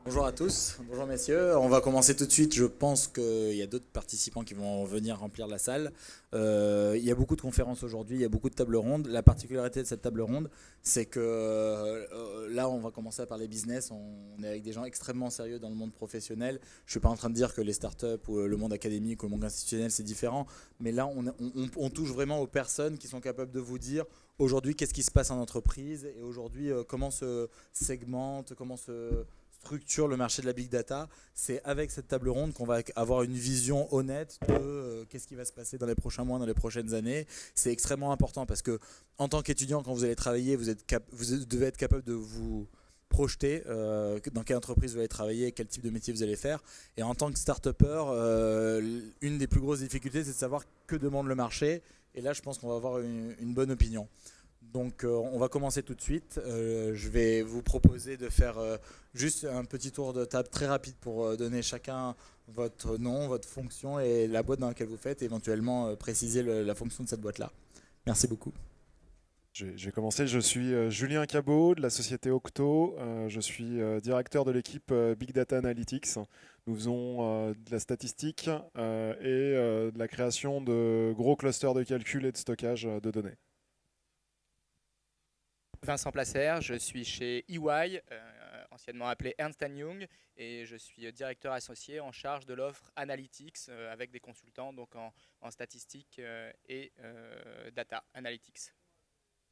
Bonjour à tous, bonjour messieurs. On va commencer tout de suite. Je pense qu'il y a d'autres participants qui vont venir remplir la salle. Il y a beaucoup de conférences aujourd'hui, il y a beaucoup de tables rondes. La particularité de cette table ronde, c'est que là, on va commencer à parler business. On est avec des gens extrêmement sérieux dans le monde professionnel. Je ne suis pas en train de dire que les startups ou le monde académique ou le monde institutionnel, c'est différent. Mais là, on touche vraiment aux personnes qui sont capables de vous dire aujourd'hui qu'est-ce qui se passe en entreprise et aujourd'hui comment se segmente, comment se structure le marché de la big data. C'est avec cette table ronde qu'on va avoir une vision honnête de qu'est-ce qui va se passer dans les prochains mois, dans les prochaines années. C'est extrêmement important parce que en tant qu'étudiant, quand vous allez travailler, vous devez être capable de vous projeter dans quelle entreprise vous allez travailler, quel type de métier vous allez faire. Et en tant que start-upper, une des plus grosses difficultés, c'est de savoir que demande le marché. Et là, je pense qu'on va avoir une bonne opinion. Donc on va commencer tout de suite. Je vais vous proposer de faire juste un petit tour de table très rapide pour donner chacun votre nom, votre fonction et la boîte dans laquelle vous faites et éventuellement préciser la fonction de cette boîte-là. Merci beaucoup. Je vais commencer. Je suis Julien Cabot de la société Octo. Je suis directeur de l'équipe Big Data Analytics. Nous faisons de la statistique et de la création de gros clusters de calcul et de stockage de données. Vincent Placer, je suis chez EY, anciennement appelé Ernst Young, et je suis directeur associé en charge de l'offre Analytics avec des consultants donc en statistique et data analytics.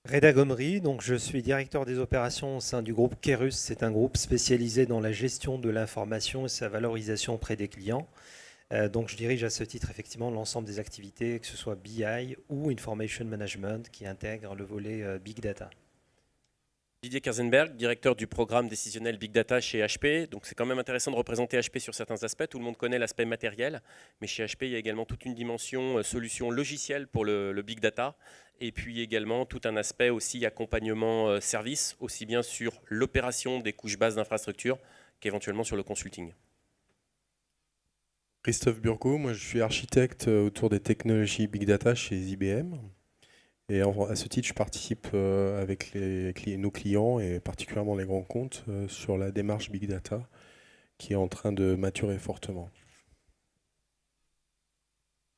Reda Gomri, donc je suis directeur des opérations au sein du groupe Kerus. C'est un groupe spécialisé dans la gestion de l'information et sa valorisation auprès des clients. Donc je dirige à ce titre effectivement l'ensemble des activités, que ce soit BI ou Information Management, qui intègre le volet Big Data. Didier Kersenberg, directeur du programme décisionnel Big Data chez HP. Donc c'est quand même intéressant de représenter HP sur certains aspects. Tout le monde connaît l'aspect matériel, mais chez HP, il y a également toute une dimension solution logicielle pour le Big Data. Et puis également tout un aspect aussi accompagnement service, aussi bien sur l'opération des couches basses d'infrastructure qu'éventuellement sur le consulting. Christophe Burgot, moi je suis architecte autour des technologies Big Data chez IBM. Et à ce titre, je participe avec nos clients et particulièrement les grands comptes sur la démarche Big Data qui est en train de maturer fortement.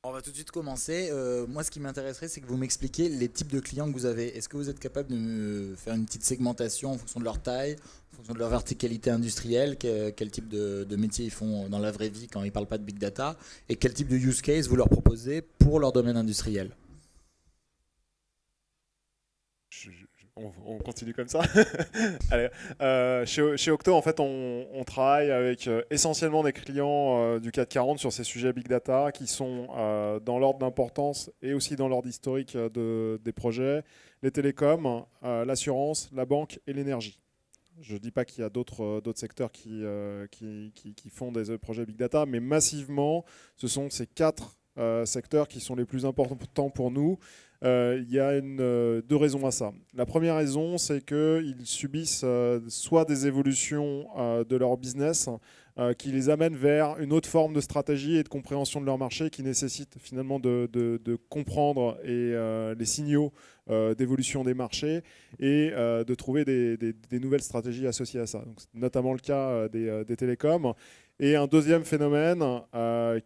On va tout de suite commencer. Moi, ce qui m'intéresserait, c'est que vous m'expliquiez les types de clients que vous avez. Est-ce que vous êtes capable de me faire une petite segmentation en fonction de leur taille, en fonction de leur verticalité industrielle, quel type de métier ils font dans la vraie vie quand ils ne parlent pas de Big Data, et quel type de use case vous leur proposez pour leur domaine industriel? On continue comme ça. Allez, chez Octo, en fait, on travaille avec essentiellement des clients du CAC 40 sur ces sujets Big Data qui sont dans l'ordre d'importance et aussi dans l'ordre historique des projets, les télécoms, l'assurance, la banque et l'énergie. Je ne dis pas qu'il y a d'autres secteurs qui font des projets Big Data, mais massivement, ce sont ces quatre secteurs qui sont les plus importants pour nous. Il y a deux raisons à ça. La première raison, c'est qu'ils subissent soit des évolutions de leur business qui les amènent vers une autre forme de stratégie et de compréhension de leur marché qui nécessite finalement de comprendre les signaux d'évolution des marchés et de trouver des nouvelles stratégies associées à ça. Donc, c'est notamment le cas des télécoms. Et un deuxième phénomène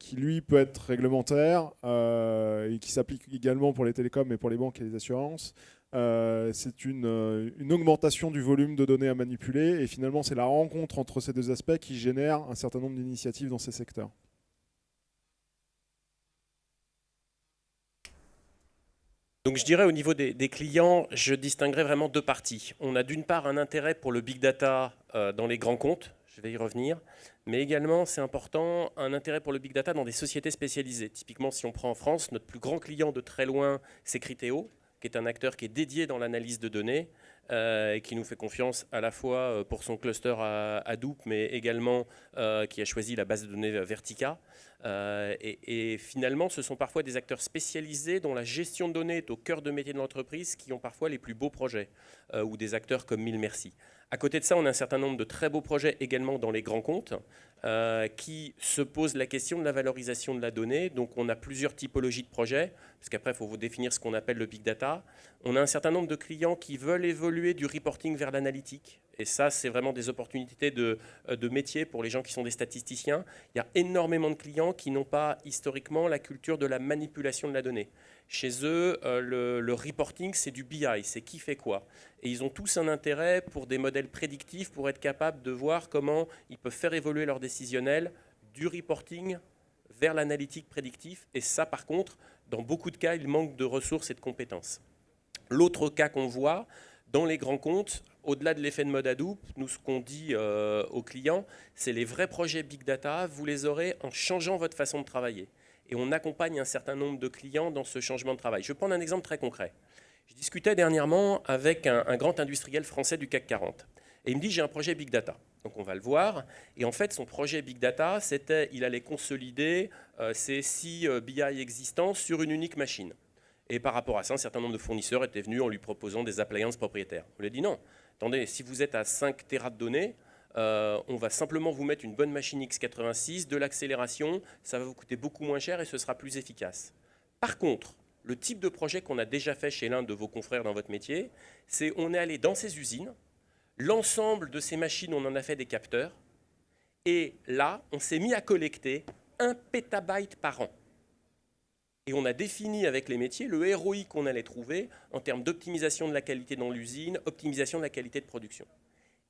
qui, lui, peut être réglementaire et qui s'applique également pour les télécoms et pour les banques et les assurances, c'est une augmentation du volume de données à manipuler. Et finalement, c'est la rencontre entre ces deux aspects qui génère un certain nombre d'initiatives dans ces secteurs. Donc je dirais au niveau des clients, je distinguerais vraiment deux parties. On a d'une part un intérêt pour le Big Data dans les grands comptes, je vais y revenir, mais également c'est important un intérêt pour le Big Data dans des sociétés spécialisées. Typiquement si on prend en France, notre plus grand client de très loin c'est Criteo, qui est un acteur qui est dédié dans l'analyse de données et qui nous fait confiance à la fois pour son cluster à Hadoop, mais également qui a choisi la base de données Vertica. Et finalement, ce sont parfois des acteurs spécialisés dont la gestion de données est au cœur de métier de l'entreprise qui ont parfois les plus beaux projets, ou des acteurs comme Mille Merci. À côté de ça, on a un certain nombre de très beaux projets également dans les grands comptes qui se posent la question de la valorisation de la donnée. Donc on a plusieurs typologies de projets, parce qu'après il faut vous définir ce qu'on appelle le big data. On a un certain nombre de clients qui veulent évoluer du reporting vers l'analytique Et ça, c'est vraiment des opportunités de métier pour les gens qui sont des statisticiens. Il y a énormément de clients qui n'ont pas historiquement la culture de la manipulation de la donnée. Chez eux, le reporting, c'est du BI, c'est qui fait quoi. Et ils ont tous un intérêt pour des modèles prédictifs, pour être capables de voir comment ils peuvent faire évoluer leur décisionnel du reporting vers l'analytique prédictif. Et ça, par contre, dans beaucoup de cas, il manque de ressources et de compétences. L'autre cas qu'on voit, dans les grands comptes, au-delà de l'effet de mode Hadoop, nous, ce qu'on dit aux clients, c'est les vrais projets Big Data, vous les aurez en changeant votre façon de travailler. Et on accompagne un certain nombre de clients dans ce changement de travail. Je vais prendre un exemple très concret. Je discutais dernièrement avec un grand industriel français du CAC 40. Et il me dit, j'ai un projet Big Data. Donc on va le voir. Et en fait, son projet Big Data, c'était il allait consolider ses 6 BI existants sur une unique machine. Et par rapport à ça, un certain nombre de fournisseurs étaient venus en lui proposant des appliances propriétaires. On lui a dit non, attendez, si vous êtes à 5 Tera de données, on va simplement vous mettre une bonne machine x86, de l'accélération, ça va vous coûter beaucoup moins cher et ce sera plus efficace. Par contre, le type de projet qu'on a déjà fait chez l'un de vos confrères dans votre métier, c'est on est allé dans ces usines, l'ensemble de ces machines, on en a fait des capteurs, et là, on s'est mis à collecter 1 pétabyte par an. Et on a défini avec les métiers le ROI qu'on allait trouver en termes d'optimisation de la qualité dans l'usine, optimisation de la qualité de production.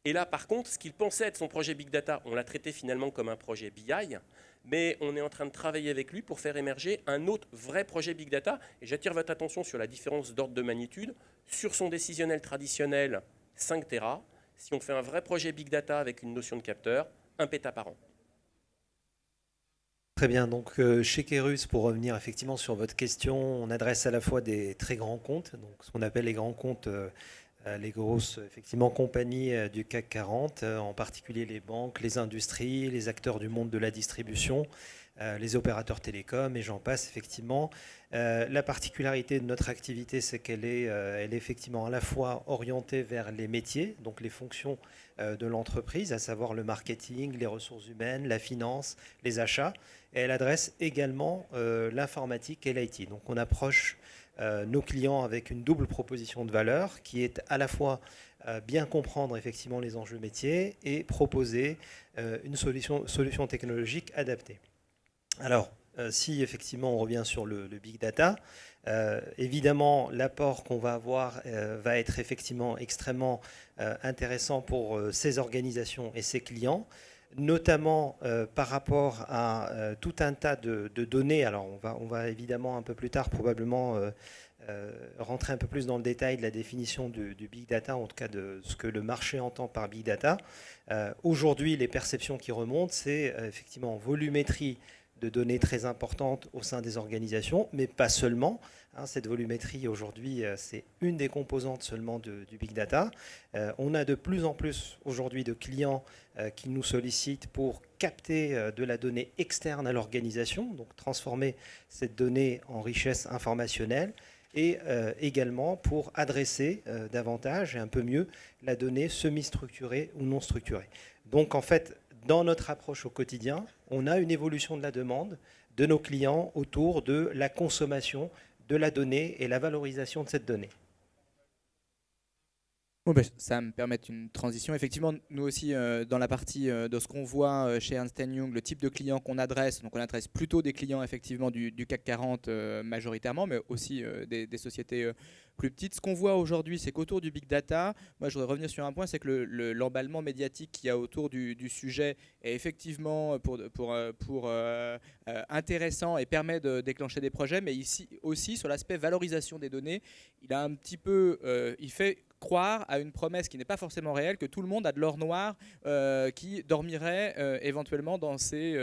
Et là, par contre, ce qu'il pensait être son projet Big Data, on l'a traité finalement comme un projet BI, mais on est en train de travailler avec lui pour faire émerger un autre vrai projet Big Data. Et j'attire votre attention sur la différence d'ordre de magnitude. Sur son décisionnel traditionnel, 5 Tera. Si on fait un vrai projet Big Data avec une notion de capteur, 1 péta par an. Très bien, donc chez Kerus, pour revenir effectivement sur votre question, on adresse à la fois des très grands comptes, donc ce qu'on appelle les grands comptes, les grosses effectivement, compagnies du CAC 40, en particulier les banques, les industries, les acteurs du monde de la distribution, les opérateurs télécoms et j'en passe effectivement. La particularité de notre activité, c'est qu'elle est, elle est effectivement à la fois orientée vers les métiers, donc les fonctions de l'entreprise, à savoir le marketing, les ressources humaines, la finance, les achats. Et elle adresse également l'informatique et l'IT. Donc on approche nos clients avec une double proposition de valeur qui est à la fois bien comprendre effectivement les enjeux métiers et proposer une solution technologique adaptée. Alors, si effectivement on revient sur le big data, évidemment l'apport qu'on va avoir va être effectivement extrêmement intéressant pour ces organisations et ces clients, notamment par rapport à tout un tas de données. Alors on va évidemment un peu plus tard probablement rentrer un peu plus dans le détail de la définition du big data, en tout cas de ce que le marché entend par big data. Aujourd'hui, les perceptions qui remontent, c'est effectivement volumétrie de données très importantes au sein des organisations, mais pas seulement. Cette volumétrie, aujourd'hui, c'est une des composantes seulement du big data. On a de plus en plus aujourd'hui de clients qui nous sollicitent pour capter de la donnée externe à l'organisation, donc transformer cette donnée en richesse informationnelle, et également pour adresser davantage et un peu mieux la donnée semi-structurée ou non structurée. Donc en fait, dans notre approche au quotidien, on a une évolution de la demande de nos clients autour de la consommation de la donnée et la valorisation de cette donnée. Bon, ben, ça me permet une transition. Effectivement, nous aussi, dans la partie de ce qu'on voit chez Ernst & Young, le type de clients qu'on adresse, donc on adresse plutôt des clients effectivement du CAC 40 majoritairement, mais aussi des sociétés plus petites. Ce qu'on voit aujourd'hui, c'est qu'autour du big data, moi je voudrais revenir sur un point, c'est que l'emballement médiatique qu'il y a autour du sujet est effectivement intéressant et permet de déclencher des projets, mais ici aussi sur l'aspect valorisation des données, il a un petit peu, il fait croire à une promesse qui n'est pas forcément réelle, que tout le monde a de l'or noir qui dormirait éventuellement dans ses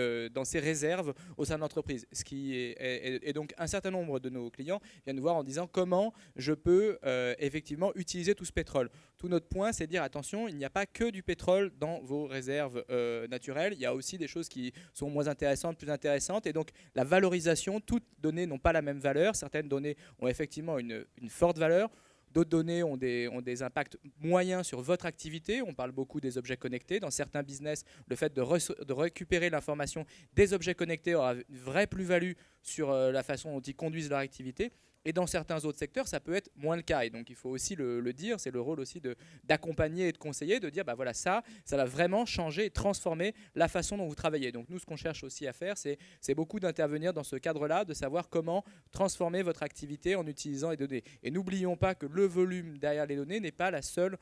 réserves au sein de l'entreprise. Ce qui est donc un certain nombre de nos clients viennent nous voir en disant comment je peux effectivement utiliser tout ce pétrole. Tout notre point, c'est de dire attention, il n'y a pas que du pétrole dans vos réserves naturelles, il y a aussi des choses qui sont moins intéressantes, plus intéressantes, et donc la valorisation, toutes données n'ont pas la même valeur, certaines données ont effectivement une forte valeur. D'autres données ont des impacts moyens sur votre activité. On parle beaucoup des objets connectés. Dans certains business, le fait de récupérer l'information des objets connectés aura une vraie plus-value sur la façon dont ils conduisent leur activité. Et dans certains autres secteurs, ça peut être moins le cas. Et donc, il faut aussi le dire, c'est le rôle aussi d'accompagner et de conseiller, de dire, bah voilà, ça va vraiment changer et transformer la façon dont vous travaillez. Donc, nous, ce qu'on cherche aussi à faire, c'est beaucoup d'intervenir dans ce cadre-là, de savoir comment transformer votre activité en utilisant les données. Et n'oublions pas que le volume derrière les données n'est pas la seule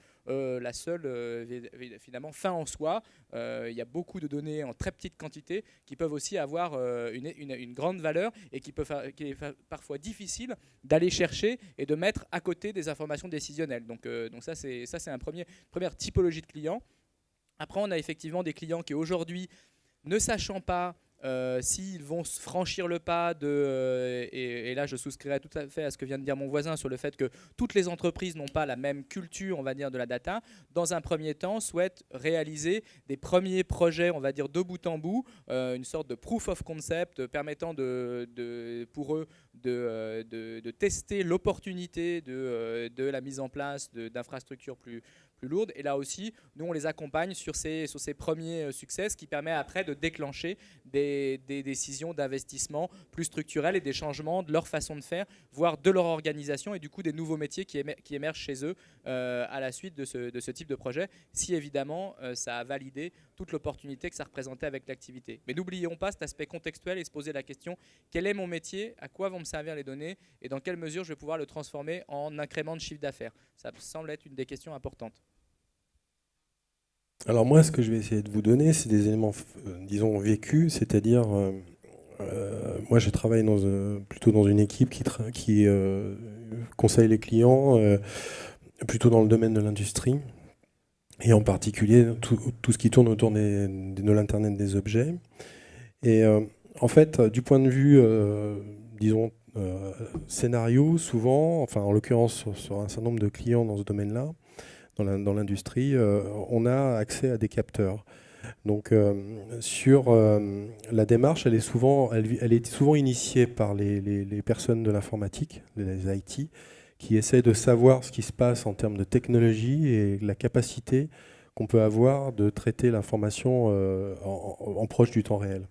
finalement fin en soi. Il y a beaucoup de données en très petite quantité qui peuvent aussi avoir une grande valeur et qui est parfois difficile d'aller chercher et de mettre à côté des informations décisionnelles. Donc ça c'est première typologie de clients. Après, on a effectivement des clients qui aujourd'hui, ne sachant pas s'ils vont franchir le pas et là je souscrirai tout à fait à ce que vient de dire mon voisin sur le fait que toutes les entreprises n'ont pas la même culture, on va dire, de la data, dans un premier temps souhaitent réaliser des premiers projets, on va dire, de bout en bout, une sorte de proof of concept permettant pour eux de tester l'opportunité de la mise en place d'infrastructures plus lourdes. Et là aussi, nous, on les accompagne sur ces premiers succès, ce qui permet après de déclencher des décisions d'investissement plus structurelles et des changements de leur façon de faire, voire de leur organisation, et du coup des nouveaux métiers qui émergent chez eux à la suite de ce type de projet, si évidemment ça a validé toute l'opportunité que ça représentait avec l'activité. Mais n'oublions pas cet aspect contextuel et se poser la question, quel est mon métier, à quoi vont me servir les données et dans quelle mesure je vais pouvoir le transformer en incrément de chiffre d'affaires. Ça semble être une des questions importantes. Alors moi, ce que je vais essayer de vous donner, c'est des éléments, disons, vécus, c'est-à-dire, moi je travaille plutôt dans une équipe qui conseille les clients, plutôt dans le domaine de l'industrie, et en particulier tout ce qui tourne autour de l'Internet des objets. Et en fait, du point de vue, disons, scénario, souvent, enfin en l'occurrence sur un certain nombre de clients dans ce domaine-là, dans l'industrie, on a accès à des capteurs. Donc sur la démarche, elle est souvent initiée par les personnes de l'informatique, les IT, qui essaient de savoir ce qui se passe en termes de technologie et la capacité qu'on peut avoir de traiter l'information en proche du temps réel.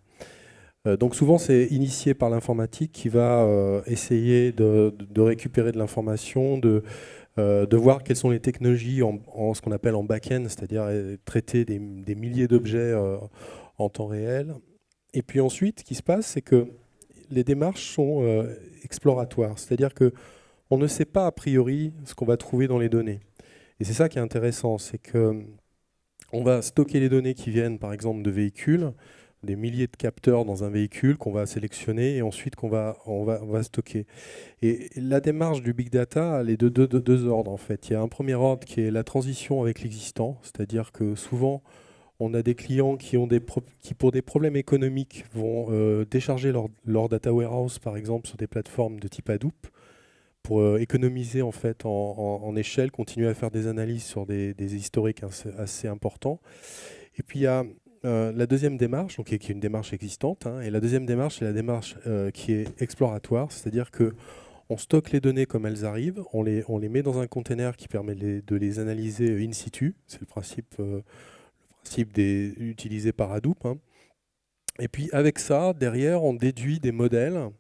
Donc souvent c'est initié par l'informatique qui va essayer de récupérer de l'information, de voir quelles sont les technologies en ce qu'on appelle en back-end, c'est-à-dire traiter des milliers d'objets en temps réel. Et puis ensuite, ce qui se passe, c'est que les démarches sont exploratoires, c'est-à-dire qu'on ne sait pas a priori ce qu'on va trouver dans les données. Et c'est ça qui est intéressant, c'est qu'on va stocker les données qui viennent par exemple de véhicules, des milliers de capteurs dans un véhicule qu'on va sélectionner et ensuite on va stocker. Et la démarche du big data, elle est de deux ordres en fait. Il y a un premier ordre qui est la transition avec l'existant, c'est-à-dire que souvent on a des clients qui pour des problèmes économiques vont décharger leur data warehouse par exemple sur des plateformes de type Hadoop pour économiser en fait en échelle, continuer à faire des analyses sur des historiques assez importants. Et puis il y a la deuxième démarche, donc, qui est une démarche existante, hein, et la deuxième démarche, c'est la démarche qui est exploratoire, c'est-à-dire qu'on stocke les données comme elles arrivent, on les met dans un container qui permet de les analyser in situ, c'est le principe utilisé par Hadoop. Hein. Et puis avec ça, derrière, on déduit des modèles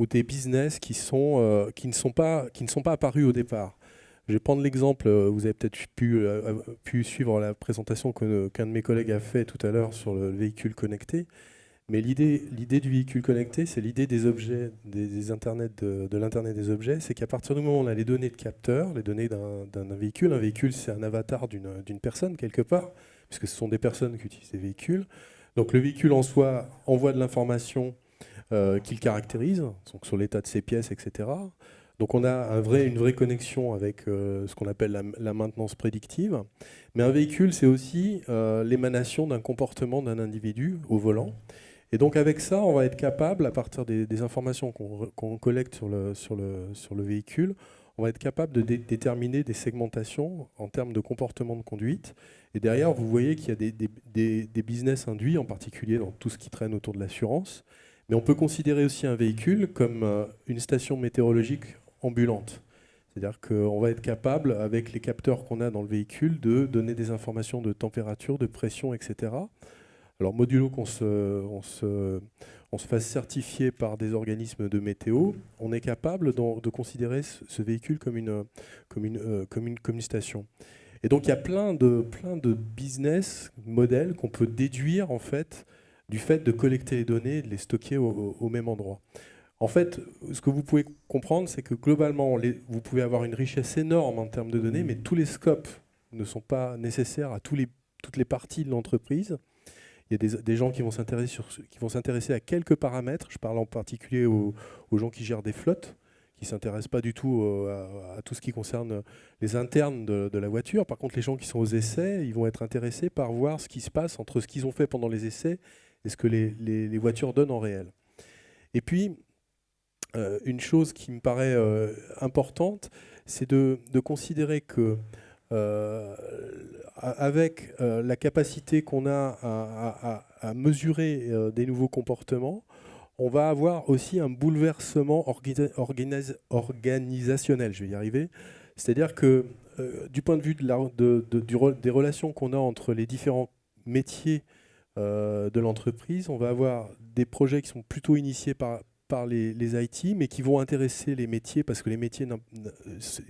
ou des business qui ne sont pas apparus au départ. Je vais prendre l'exemple, vous avez peut-être pu suivre la présentation qu'un de mes collègues a fait tout à l'heure sur le véhicule connecté. Mais l'idée du véhicule connecté, c'est l'idée des objets, des Internet de l'Internet des objets, c'est qu'à partir du moment où on a les données de capteurs, les données d'un véhicule, un véhicule c'est un avatar d'une personne quelque part, puisque ce sont des personnes qui utilisent des véhicules. Donc le véhicule en soi envoie de l'information qu'il caractérise, donc sur l'état de ses pièces, etc. Donc on a une vraie connexion avec ce qu'on appelle la maintenance prédictive. Mais un véhicule, c'est aussi l'émanation d'un comportement d'un individu au volant. Et donc avec ça, on va être capable, à partir des informations qu'on collecte sur le véhicule, on va être capable de déterminer des segmentations en termes de comportement de conduite. Et derrière, vous voyez qu'il y a des business induits, en particulier dans tout ce qui traîne autour de l'assurance. Mais on peut considérer aussi un véhicule comme une station météorologique ambulante. C'est-à-dire qu'on va être capable, avec les capteurs qu'on a dans le véhicule, de donner des informations de température, de pression, etc., Alors modulo qu'on on se fasse certifier par des organismes de météo, on est capable de considérer ce véhicule comme une station. Et donc il y a plein de business modèles qu'on peut déduire en fait du fait de collecter les données et de les stocker au même endroit. En fait, ce que vous pouvez comprendre, c'est que globalement, vous pouvez avoir une richesse énorme en termes de données, mais tous les scopes ne sont pas nécessaires à toutes les parties de l'entreprise. Il y a des gens qui vont s'intéresser à quelques paramètres. Je parle en particulier aux gens qui gèrent des flottes, qui ne s'intéressent pas du tout à tout ce qui concerne les internes de la voiture. Par contre, les gens qui sont aux essais, ils vont être intéressés par voir ce qui se passe entre ce qu'ils ont fait pendant les essais et ce que les voitures donnent en réel. Et puis, une chose qui me paraît importante, c'est de considérer que avec la capacité qu'on a à mesurer des nouveaux comportements, on va avoir aussi un bouleversement organisationnel, je vais y arriver. C'est-à-dire que du point de vue des relations qu'on a entre les différents métiers de l'entreprise, on va avoir des projets qui sont plutôt initiés par les IT, mais qui vont intéresser les métiers, parce que les métiers,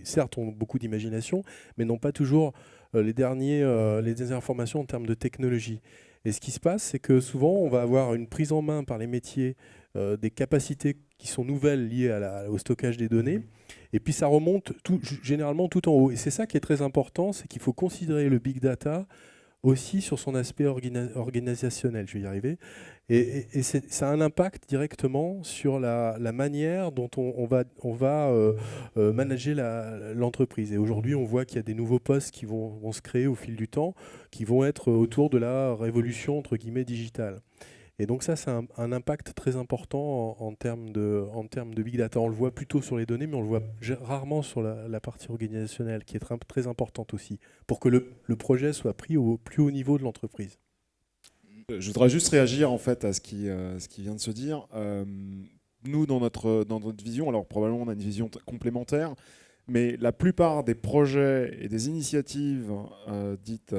certes, ont beaucoup d'imagination, mais n'ont pas toujours les dernières informations en termes de technologie. Et ce qui se passe, c'est que souvent, on va avoir une prise en main par les métiers des capacités qui sont nouvelles liées au stockage des données, et puis ça remonte généralement tout en haut. Et c'est ça qui est très important, c'est qu'il faut considérer le big data aussi sur son aspect organisationnel, je vais y arriver. Et ça a un impact directement sur la manière dont on va manager l'entreprise. Et aujourd'hui, on voit qu'il y a des nouveaux postes qui vont se créer au fil du temps, qui vont être autour de la révolution, entre guillemets, digitale. Et donc ça, c'est un impact très important en termes de big data. On le voit plutôt sur les données, mais on le voit rarement sur la partie organisationnelle, qui est très importante aussi, pour que le projet soit pris au plus haut niveau de l'entreprise. Je voudrais juste réagir en fait à ce qui vient de se dire. Nous, dans notre vision, alors probablement on a une vision complémentaire, mais la plupart des projets et des initiatives dites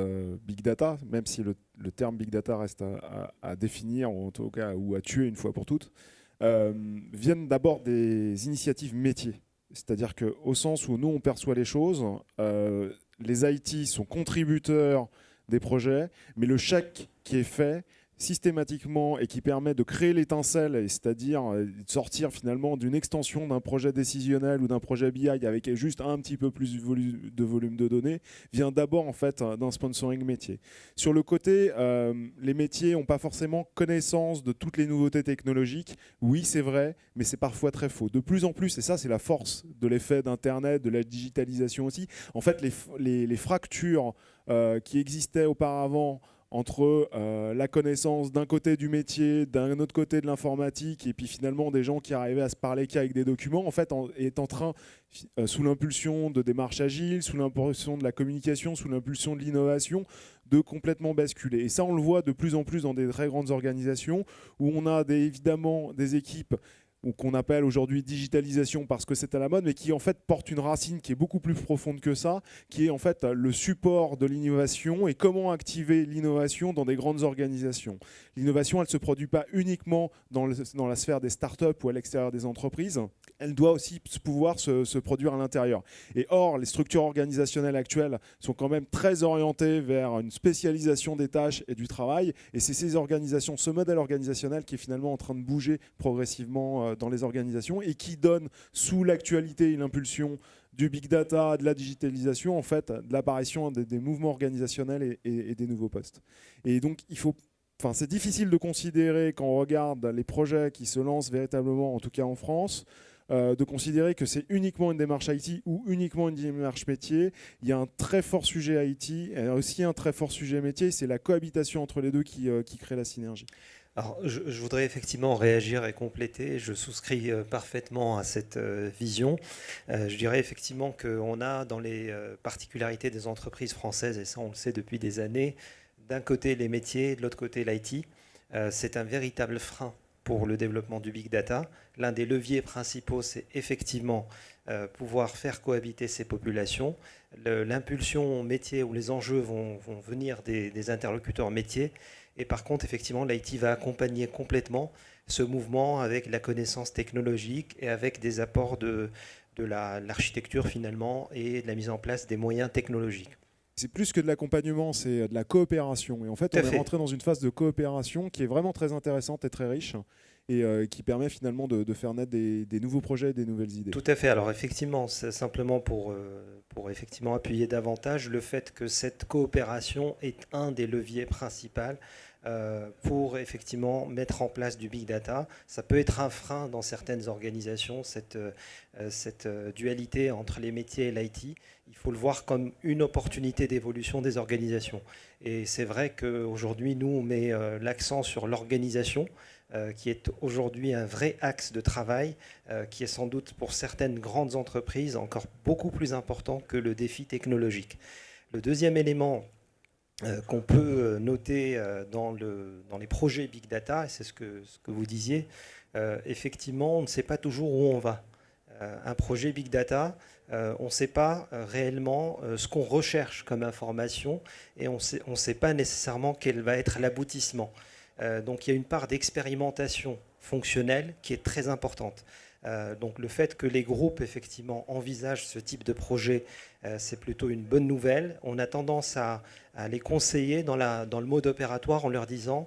big data, même si le terme big data reste à définir, ou en tout cas ou à tuer une fois pour toutes, viennent d'abord des initiatives métiers. C'est-à-dire qu'au sens où nous on perçoit les choses, les IT sont contributeurs des projets, mais le chèque qui est fait systématiquement et qui permet de créer l'étincelle, c'est-à-dire de sortir finalement d'une extension d'un projet décisionnel ou d'un projet BI avec juste un petit peu plus de volume de données, vient d'abord en fait d'un sponsoring métier. Sur le côté, les métiers n'ont pas forcément connaissance de toutes les nouveautés technologiques. Oui, c'est vrai, mais c'est parfois très faux. De plus en plus, et ça c'est la force de l'effet d'Internet, de la digitalisation aussi, en fait les fractures qui existaient auparavant entre la connaissance d'un côté du métier, d'un autre côté de l'informatique, et puis finalement des gens qui arrivaient à se parler qu'avec des documents, en fait, est en train, sous l'impulsion de démarches agiles, sous l'impulsion de la communication, sous l'impulsion de l'innovation, de complètement basculer. Et ça, on le voit de plus en plus dans des très grandes organisations, où on a évidemment des équipes ou qu'on appelle aujourd'hui digitalisation parce que c'est à la mode, mais qui en fait porte une racine qui est beaucoup plus profonde que ça, qui est en fait le support de l'innovation et comment activer l'innovation dans des grandes organisations. L'innovation, elle ne se produit pas uniquement dans la sphère des startups ou à l'extérieur des entreprises, elle doit aussi pouvoir se produire à l'intérieur. Et or, les structures organisationnelles actuelles sont quand même très orientées vers une spécialisation des tâches et du travail, et c'est ces organisations, ce modèle organisationnel qui est finalement en train de bouger progressivement dans les organisations et qui donne sous l'actualité et l'impulsion du big data, de la digitalisation, en fait, de l'apparition des mouvements organisationnels et des nouveaux postes. Et donc, c'est difficile de considérer, quand on regarde les projets qui se lancent véritablement, en tout cas en France, de considérer que c'est uniquement une démarche IT ou uniquement une démarche métier. Il y a un très fort sujet IT et aussi un très fort sujet métier. C'est la cohabitation entre les deux qui crée la synergie. Alors, je voudrais effectivement réagir et compléter. Je souscris parfaitement à cette vision. Je dirais effectivement qu'on a dans les particularités des entreprises françaises, et ça on le sait depuis des années, d'un côté les métiers, de l'autre côté l'IT. C'est un véritable frein pour le développement du big data. L'un des leviers principaux, c'est effectivement pouvoir faire cohabiter ces populations. L'impulsion métier où les enjeux vont venir des interlocuteurs métiers. Et par contre, effectivement, l'IT va accompagner complètement ce mouvement avec la connaissance technologique et avec des apports de l'architecture finalement et de la mise en place des moyens technologiques. C'est plus que de l'accompagnement, c'est de la coopération. Et en fait, on est rentré dans une phase de coopération qui est vraiment très intéressante et très riche et qui permet finalement de faire naître des nouveaux projets et des nouvelles idées. Tout à fait. Alors effectivement, c'est simplement pour effectivement appuyer davantage le fait que cette coopération est un des leviers principaux pour effectivement mettre en place du big data. Ça peut être un frein dans certaines organisations, cette dualité entre les métiers et l'IT. Il faut le voir comme une opportunité d'évolution des organisations. Et c'est vrai qu'aujourd'hui, nous, on met l'accent sur l'organisation, qui est aujourd'hui un vrai axe de travail, qui est sans doute pour certaines grandes entreprises encore beaucoup plus important que le défi technologique. Le deuxième élément qu'on peut noter dans les projets Big Data, et c'est ce que vous disiez, effectivement, on ne sait pas toujours où on va. Un projet Big Data, on ne sait pas réellement ce qu'on recherche comme information et on ne sait pas nécessairement quel va être l'aboutissement. Donc il y a une part d'expérimentation fonctionnelle qui est très importante. Donc le fait que les groupes effectivement envisagent ce type de projet, c'est plutôt une bonne nouvelle. On a tendance à les conseiller dans le mode opératoire en leur disant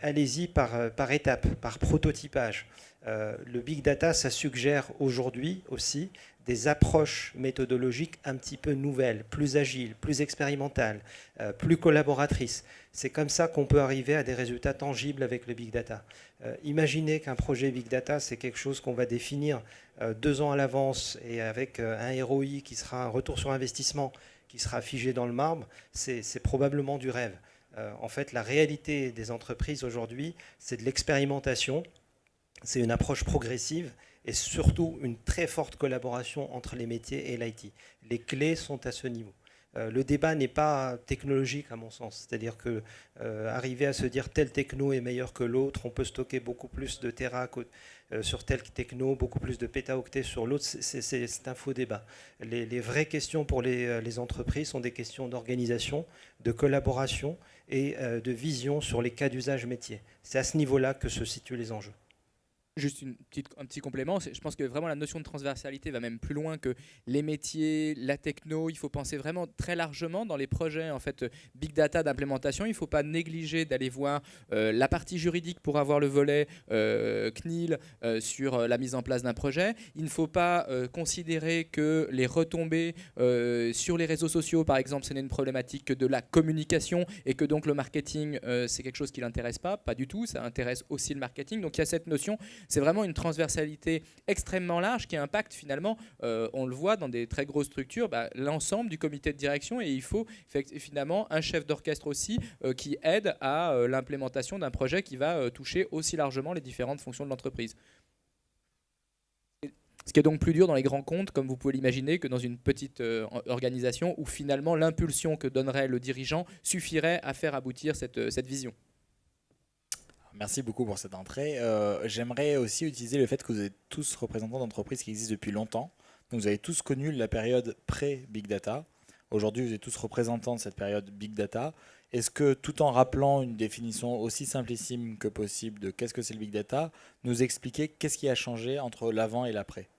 allez-y par étapes, par prototypage. Le big data, ça suggère aujourd'hui aussi des approches méthodologiques un petit peu nouvelles, plus agiles, plus expérimentales, plus collaboratrices. C'est comme ça qu'on peut arriver à des résultats tangibles avec le big data. Imaginez qu'un projet big data, c'est quelque chose qu'on va définir 2 ans à l'avance et avec un ROI qui sera un retour sur investissement qui sera figé dans le marbre, c'est probablement du rêve. En fait, la réalité des entreprises aujourd'hui, c'est de l'expérimentation, c'est une approche progressive et surtout une très forte collaboration entre les métiers et l'IT. Les clés sont à ce niveau. Le débat n'est pas technologique à mon sens, c'est-à-dire que arriver à se dire tel techno est meilleur que l'autre, on peut stocker beaucoup plus de Tera sur tel techno, beaucoup plus de pétaoctets sur l'autre, c'est un faux débat. Les vraies questions pour les entreprises sont des questions d'organisation, de collaboration et de vision sur les cas d'usage métier. C'est à ce niveau-là que se situent les enjeux. Juste un petit complément, je pense que vraiment la notion de transversalité va même plus loin que les métiers, la techno. Il faut penser vraiment très largement dans les projets en fait, big data d'implémentation. Il ne faut pas négliger d'aller voir la partie juridique pour avoir le volet CNIL sur la mise en place d'un projet. Il ne faut pas considérer que les retombées sur les réseaux sociaux, par exemple, ce n'est une problématique que de la communication et que donc le marketing, c'est quelque chose qui ne l'intéresse pas. Pas du tout, ça intéresse aussi le marketing. Donc il y a cette notion. C'est vraiment une transversalité extrêmement large qui impacte finalement, on le voit dans des très grosses structures, l'ensemble du comité de direction et il faut finalement un chef d'orchestre aussi qui aide à l'implémentation d'un projet qui va toucher aussi largement les différentes fonctions de l'entreprise. Ce qui est donc plus dur dans les grands comptes, comme vous pouvez l'imaginer, que dans une petite organisation où finalement l'impulsion que donnerait le dirigeant suffirait à faire aboutir cette vision. Merci beaucoup pour cette entrée. J'aimerais aussi utiliser le fait que vous êtes tous représentants d'entreprises qui existent depuis longtemps. Donc vous avez tous connu la période pré-Big Data. Aujourd'hui, vous êtes tous représentants de cette période Big Data. Est-ce que, tout en rappelant une définition aussi simplissime que possible de qu'est-ce que c'est le Big Data, nous expliquer qu'est-ce qui a changé entre l'avant et l'après ?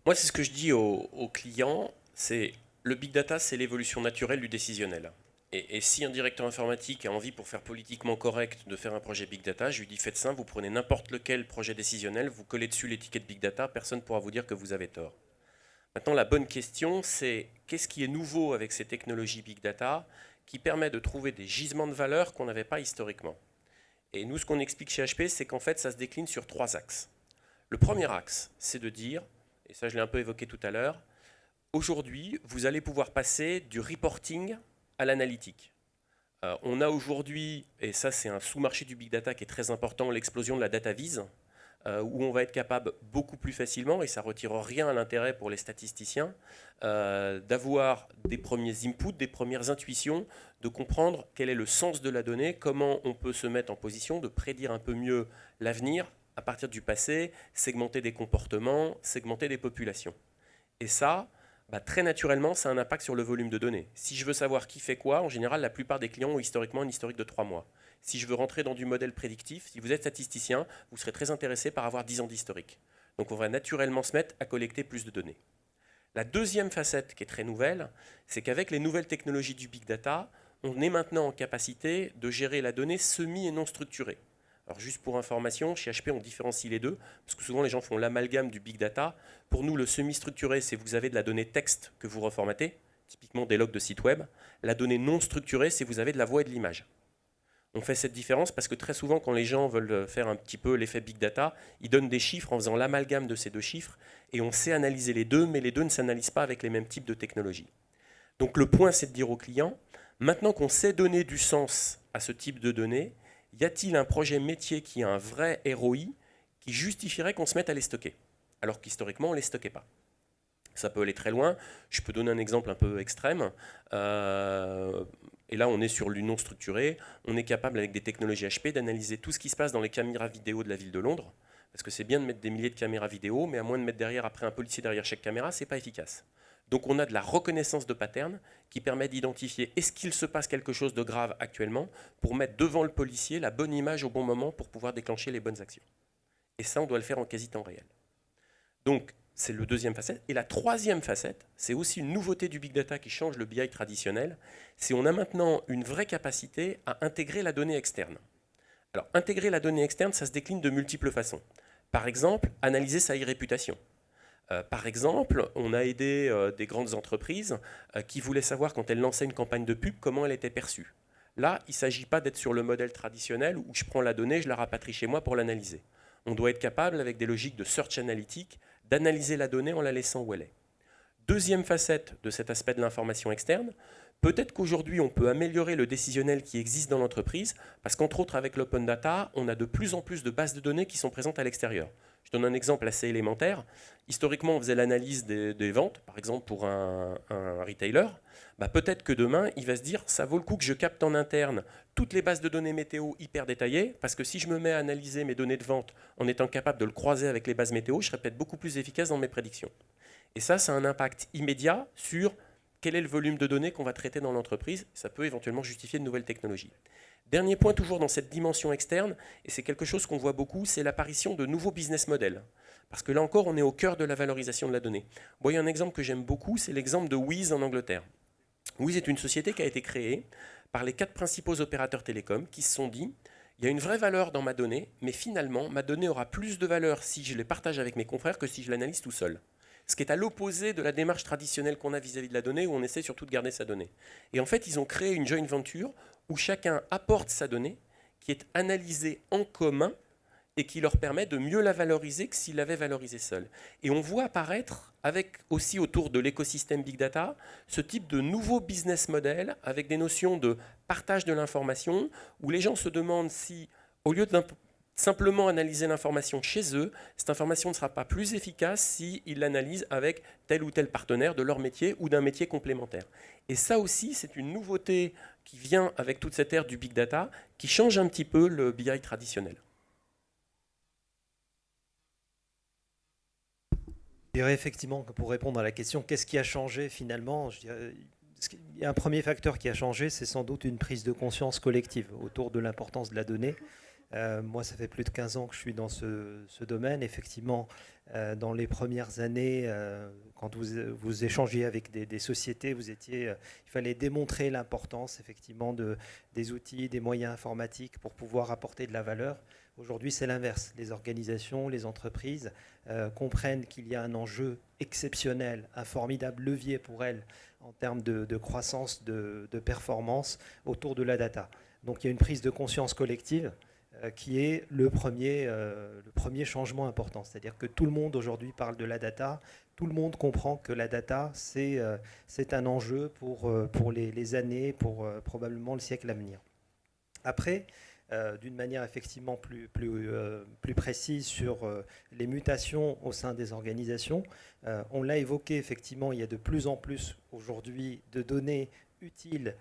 Moi, c'est ce que je dis aux clients, c'est le Big Data, c'est l'évolution naturelle du décisionnel. Et si un directeur informatique a envie, pour faire politiquement correct, de faire un projet Big Data, je lui dis faites simple, vous prenez n'importe lequel projet décisionnel, vous collez dessus l'étiquette Big Data, personne ne pourra vous dire que vous avez tort. Maintenant, la bonne question, c'est qu'est-ce qui est nouveau avec ces technologies Big Data qui permet de trouver des gisements de valeur qu'on n'avait pas historiquement. Et nous, ce qu'on explique chez HP, c'est qu'en fait, ça se décline sur 3 axes. Le premier axe, c'est de dire, et ça je l'ai un peu évoqué tout à l'heure, aujourd'hui, vous allez pouvoir passer du reporting à l'analytique. On a aujourd'hui, et ça c'est un sous-marché du Big Data qui est très important, l'explosion de la data vise, où on va être capable beaucoup plus facilement, et ça ne retire rien à l'intérêt pour les statisticiens, d'avoir des premiers inputs, des premières intuitions, de comprendre quel est le sens de la donnée, comment on peut se mettre en position de prédire un peu mieux l'avenir à partir du passé, segmenter des comportements, segmenter des populations. Et ça, Très naturellement, ça a un impact sur le volume de données. Si je veux savoir qui fait quoi, en général, la plupart des clients ont historiquement un historique de 3 mois. Si je veux rentrer dans du modèle prédictif, si vous êtes statisticien, vous serez très intéressé par avoir 10 ans d'historique. Donc on va naturellement se mettre à collecter plus de données. La deuxième facette qui est très nouvelle, c'est qu'avec les nouvelles technologies du big data, on est maintenant en capacité de gérer la donnée semi et non structurée. Alors juste pour information, chez HP on différencie les deux, parce que souvent les gens font l'amalgame du big data. Pour nous, le semi-structuré, c'est vous avez de la donnée texte que vous reformatez, typiquement des logs de sites web. La donnée non structurée, c'est vous avez de la voix et de l'image. On fait cette différence parce que très souvent, quand les gens veulent faire un petit peu l'effet big data, ils donnent des chiffres en faisant l'amalgame de ces deux chiffres, et on sait analyser les deux, mais les deux ne s'analysent pas avec les mêmes types de technologies. Donc le point, c'est de dire aux clients, maintenant qu'on sait donner du sens à ce type de données, y a-t-il un projet métier qui a un vrai ROI qui justifierait qu'on se mette à les stocker, alors qu'historiquement, on ne les stockait pas? Ça peut aller très loin. Je peux donner un exemple un peu extrême. Et là, on est sur du non structuré. On est capable, avec des technologies HP, d'analyser tout ce qui se passe dans les caméras vidéo de la ville de Londres. Parce que c'est bien de mettre des milliers de caméras vidéo, mais à moins de mettre derrière, après un policier derrière chaque caméra, ce n'est pas efficace. Donc on a de la reconnaissance de pattern qui permet d'identifier est-ce qu'il se passe quelque chose de grave actuellement pour mettre devant le policier la bonne image au bon moment pour pouvoir déclencher les bonnes actions. Et ça, on doit le faire en quasi-temps réel. Donc, c'est le deuxième facette. Et la troisième facette, c'est aussi une nouveauté du big data qui change le BI traditionnel, c'est qu'on a maintenant une vraie capacité à intégrer la donnée externe. Alors, intégrer la donnée externe, ça se décline de multiples façons. Par exemple, analyser sa e-réputation. Par exemple, on a aidé des grandes entreprises qui voulaient savoir, quand elles lançaient une campagne de pub, comment elle était perçue. Là, il ne s'agit pas d'être sur le modèle traditionnel où je prends la donnée, je la rapatrie chez moi pour l'analyser. On doit être capable, avec des logiques de search analytique, d'analyser la donnée en la laissant où elle est. Deuxième facette de cet aspect de l'information externe, peut-être qu'aujourd'hui, on peut améliorer le décisionnel qui existe dans l'entreprise, parce qu'entre autres, avec l'open data, on a de plus en plus de bases de données qui sont présentes à l'extérieur. Je donne un exemple assez élémentaire. Historiquement, on faisait l'analyse des ventes, par exemple pour un retailer. Peut-être que demain, il va se dire, ça vaut le coup que je capte en interne toutes les bases de données météo hyper détaillées, parce que si je me mets à analyser mes données de vente en étant capable de le croiser avec les bases météo, je serai peut-être beaucoup plus efficace dans mes prédictions. Et ça a un impact immédiat sur quel est le volume de données qu'on va traiter dans l'entreprise. Ça peut éventuellement justifier de nouvelles technologies. Dernier point, toujours dans cette dimension externe, et c'est quelque chose qu'on voit beaucoup, c'est l'apparition de nouveaux business models. Parce que là encore, on est au cœur de la valorisation de la donnée. Bon, il y a un exemple que j'aime beaucoup, c'est l'exemple de Wiz en Angleterre. Wiz est une société qui a été créée par les 4 principaux opérateurs télécoms qui se sont dit, il y a une vraie valeur dans ma donnée, mais finalement, ma donnée aura plus de valeur si je les partage avec mes confrères que si je l'analyse tout seul. Ce qui est à l'opposé de la démarche traditionnelle qu'on a vis-à-vis de la donnée, où on essaie surtout de garder sa donnée. Et en fait, ils ont créé une joint venture où chacun apporte sa donnée, qui est analysée en commun et qui leur permet de mieux la valoriser que s'il l'avait valorisée seul. Et on voit apparaître, avec aussi autour de l'écosystème Big Data, ce type de nouveau business model avec des notions de partage de l'information, où les gens se demandent si, au lieu de simplement analyser l'information chez eux, cette information ne sera pas plus efficace s'ils l'analysent avec tel ou tel partenaire de leur métier ou d'un métier complémentaire. Et ça aussi, c'est une nouveauté qui vient avec toute cette ère du big data, qui change un petit peu le BI traditionnel. Je dirais effectivement que pour répondre à la question, qu'est-ce qui a changé finalement, je dirais, il y a un premier facteur qui a changé, c'est sans doute une prise de conscience collective autour de l'importance de la donnée. Moi, ça fait plus de 15 ans que je suis dans ce domaine. Effectivement, dans les premières années, quand vous échangez avec des sociétés, il fallait démontrer l'importance effectivement des outils, des moyens informatiques pour pouvoir apporter de la valeur. Aujourd'hui, c'est l'inverse. Les organisations, les entreprises comprennent qu'il y a un enjeu exceptionnel, un formidable levier pour elles en termes de croissance, de performance autour de la data. Donc, il y a une prise de conscience collective qui est le premier changement important. C'est-à-dire que tout le monde aujourd'hui parle de la data, tout le monde comprend que la data, c'est un enjeu pour les années, pour probablement le siècle à venir. Après, d'une manière effectivement plus précise sur les mutations au sein des organisations, on l'a évoqué effectivement, il y a de plus en plus aujourd'hui de données utiles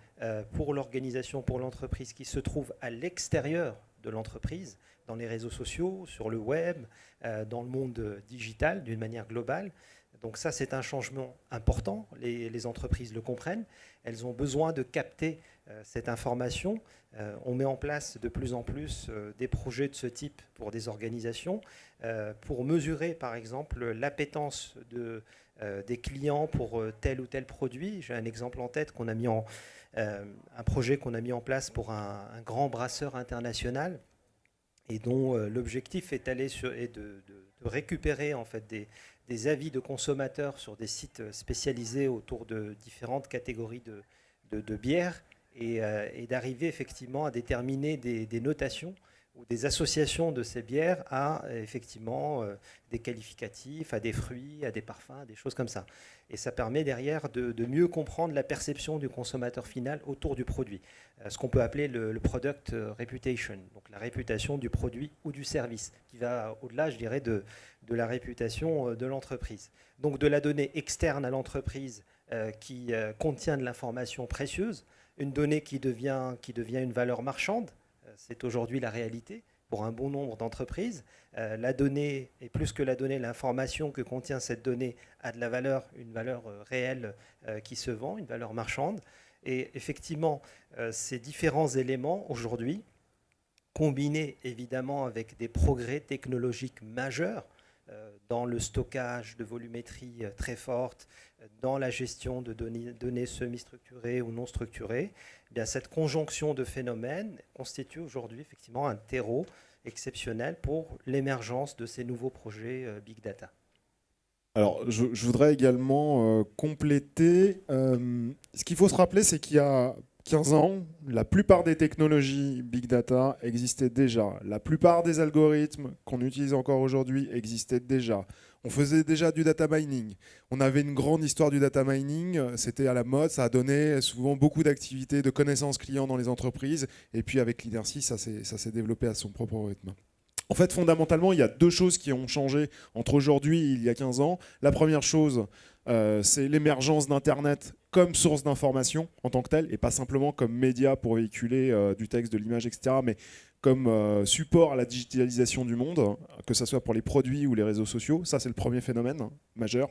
pour l'organisation, pour l'entreprise qui se trouvent à l'extérieur de l'entreprise, dans les réseaux sociaux, sur le web, dans le monde digital d'une manière globale. Donc ça, c'est un changement important. Les entreprises le comprennent. Elles ont besoin de capter cette information. On met en place de plus en plus des projets de ce type pour des organisations, pour mesurer, par exemple, l'appétence des clients pour tel ou tel produit. J'ai un exemple en tête un projet qu'on a mis en place pour un grand brasseur international et dont l'objectif est de récupérer en fait des avis de consommateurs sur des sites spécialisés autour de différentes catégories de bières et d'arriver effectivement à déterminer des notations ou des associations de ces bières à effectivement des qualificatifs, à des fruits, à des parfums, à des choses comme ça. Et ça permet derrière de mieux comprendre la perception du consommateur final autour du produit. Ce qu'on peut appeler le product reputation, donc la réputation du produit ou du service, qui va au-delà, je dirais, de la réputation de l'entreprise. Donc de la donnée externe à l'entreprise qui contient de l'information précieuse, une donnée qui devient une valeur marchande. C'est aujourd'hui la réalité pour un bon nombre d'entreprises. La donnée, et plus que la donnée, l'information que contient cette donnée a de la valeur, une valeur réelle qui se vend, une valeur marchande. Et effectivement, ces différents éléments aujourd'hui, combinés évidemment avec des progrès technologiques majeurs dans le stockage de volumétrie très forte, dans la gestion de données semi-structurées ou non structurées, eh bien, cette conjonction de phénomènes constitue aujourd'hui effectivement un terreau exceptionnel pour l'émergence de ces nouveaux projets Big Data. Alors, je voudrais également compléter. Ce qu'il faut se rappeler, c'est qu'il y a 15 ans, la plupart des technologies Big Data existaient déjà. La plupart des algorithmes qu'on utilise encore aujourd'hui existaient déjà. On faisait déjà du data mining. On avait une grande histoire du data mining. C'était à la mode. Ça a donné souvent beaucoup d'activités de connaissances clients dans les entreprises. Et puis avec l'inertie, ça s'est développé à son propre rythme. En fait, fondamentalement, il y a deux choses qui ont changé entre aujourd'hui et il y a 15 ans. La première chose, c'est l'émergence d'Internet comme source d'information en tant que telle, et pas simplement comme média pour véhiculer du texte, de l'image, etc., mais comme support à la digitalisation du monde, que ce soit pour les produits ou les réseaux sociaux. Ça, c'est le premier phénomène majeur.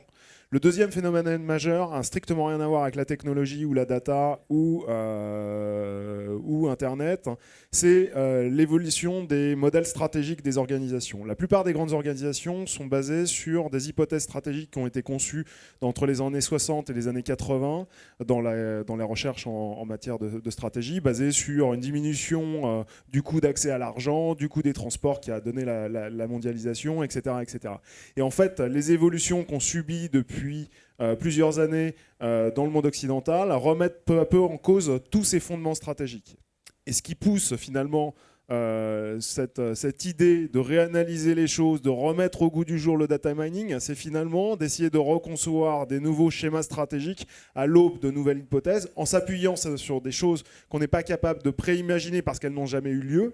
Le deuxième phénomène majeur a strictement rien à voir avec la technologie ou la data ou Internet, c'est l'évolution des modèles stratégiques des organisations. La plupart des grandes organisations sont basées sur des hypothèses stratégiques qui ont été conçues entre les années 60 et les années 80 dans la recherche en matière de stratégie, basées sur une diminution du coût d'accès à l'argent, du coût des transports qui a donné la mondialisation, etc., etc. Et en fait, les évolutions qu'on subit depuis plusieurs années dans le monde occidental remettent peu à peu en cause tous ces fondements stratégiques. Et ce qui pousse finalement cette idée de réanalyser les choses, de remettre au goût du jour le data mining, c'est finalement d'essayer de reconcevoir des nouveaux schémas stratégiques à l'aube de nouvelles hypothèses, en s'appuyant sur des choses qu'on n'est pas capable de préimaginer parce qu'elles n'ont jamais eu lieu,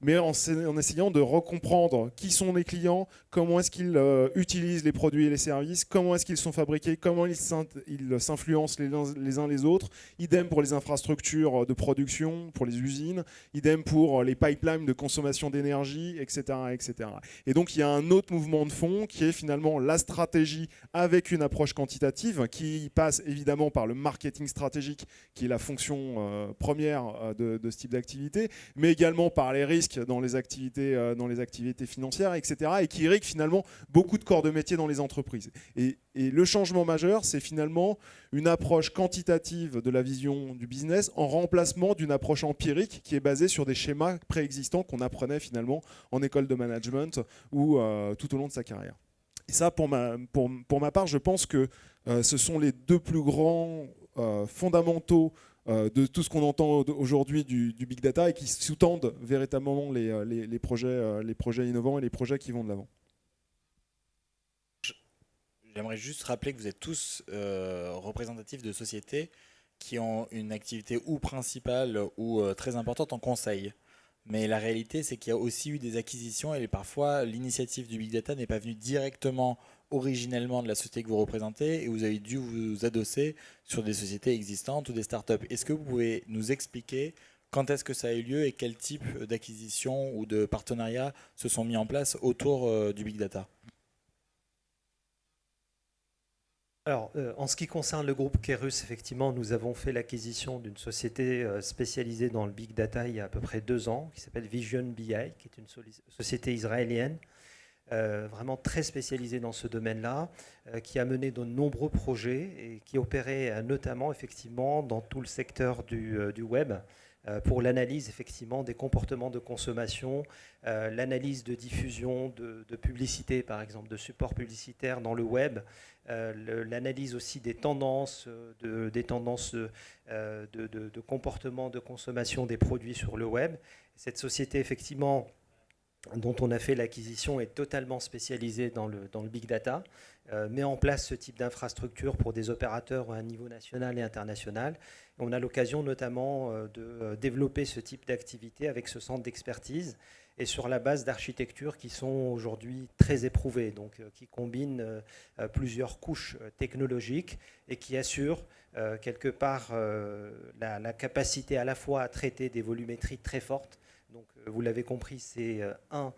mais en essayant de recomprendre qui sont les clients, comment est-ce qu'ils utilisent les produits et les services, comment est-ce qu'ils sont fabriqués, comment ils s'influencent les uns les autres. Idem pour les infrastructures de production, pour les usines, idem pour les pipelines de consommation d'énergie, etc., etc. Et donc il y a un autre mouvement de fond qui est finalement la stratégie avec une approche quantitative qui passe évidemment par le marketing stratégique qui est la fonction première de ce type d'activité, mais également par les risques dans les activités financières, etc. et qui irrigue finalement beaucoup de corps de métier dans les entreprises. Et le changement majeur, c'est finalement une approche quantitative de la vision du business en remplacement d'une approche empirique qui est basée sur des schémas préexistants qu'on apprenait finalement en école de management ou tout au long de sa carrière. Et ça, pour ma part, je pense que ce sont les deux plus grands fondamentaux de tout ce qu'on entend aujourd'hui du big data et qui sous-tendent véritablement les projets innovants et les projets qui vont de l'avant. J'aimerais juste rappeler que vous êtes tous représentatifs de sociétés qui ont une activité ou principale ou très importante en conseil. Mais la réalité, c'est qu'il y a aussi eu des acquisitions et parfois l'initiative du big data n'est pas venue directement originellement de la société que vous représentez et vous avez dû vous adosser sur des sociétés existantes ou des startups. Est-ce que vous pouvez nous expliquer quand est-ce que ça a eu lieu et quel type d'acquisition ou de partenariat se sont mis en place autour du big data ? Alors, en ce qui concerne le groupe Kerus, effectivement, nous avons fait l'acquisition d'une société spécialisée dans le big data il y a à peu près 2 ans, qui s'appelle Vision BI, qui est une société israélienne, vraiment très spécialisée dans ce domaine-là, qui a mené de nombreux projets et qui opérait notamment, effectivement, dans tout le secteur du web, pour l'analyse effectivement des comportements de consommation, l'analyse de diffusion de publicité, par exemple, de supports publicitaires dans le web, l'analyse aussi des tendances, de comportement de consommation des produits sur le web. Cette société, effectivement, dont on a fait l'acquisition, est totalement spécialisée dans le big data, met en place ce type d'infrastructure pour des opérateurs à un niveau national et international. On a l'occasion notamment de développer ce type d'activité avec ce centre d'expertise et sur la base d'architectures qui sont aujourd'hui très éprouvées, donc qui combinent plusieurs couches technologiques et qui assurent quelque part la capacité à la fois à traiter des volumétries très fortes. Donc vous l'avez compris, c'est un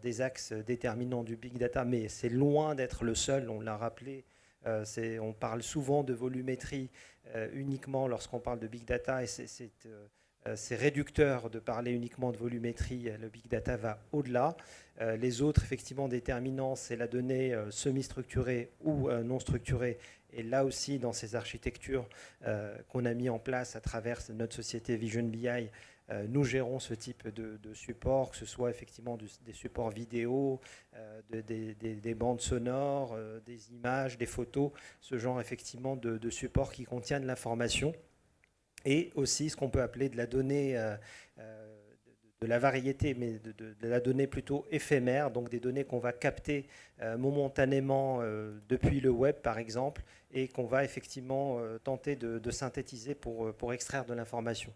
des axes déterminants du big data, mais c'est loin d'être le seul, on l'a rappelé. On parle souvent de volumétrie uniquement lorsqu'on parle de big data, et c'est réducteur de parler uniquement de volumétrie. Le big data va au-delà. Les autres, effectivement, déterminants, c'est la donnée semi-structurée ou non structurée. Et là aussi, dans ces architectures qu'on a mis en place à travers notre société Vision BI, nous gérons ce type de support, que ce soit effectivement des supports vidéo, des bandes sonores, des images, des photos, ce genre effectivement de supports qui contiennent l'information. Et aussi ce qu'on peut appeler de la donnée, de la variété, mais de la donnée plutôt éphémère, donc des données qu'on va capter momentanément depuis le web par exemple, et qu'on va effectivement tenter de synthétiser pour extraire de l'information.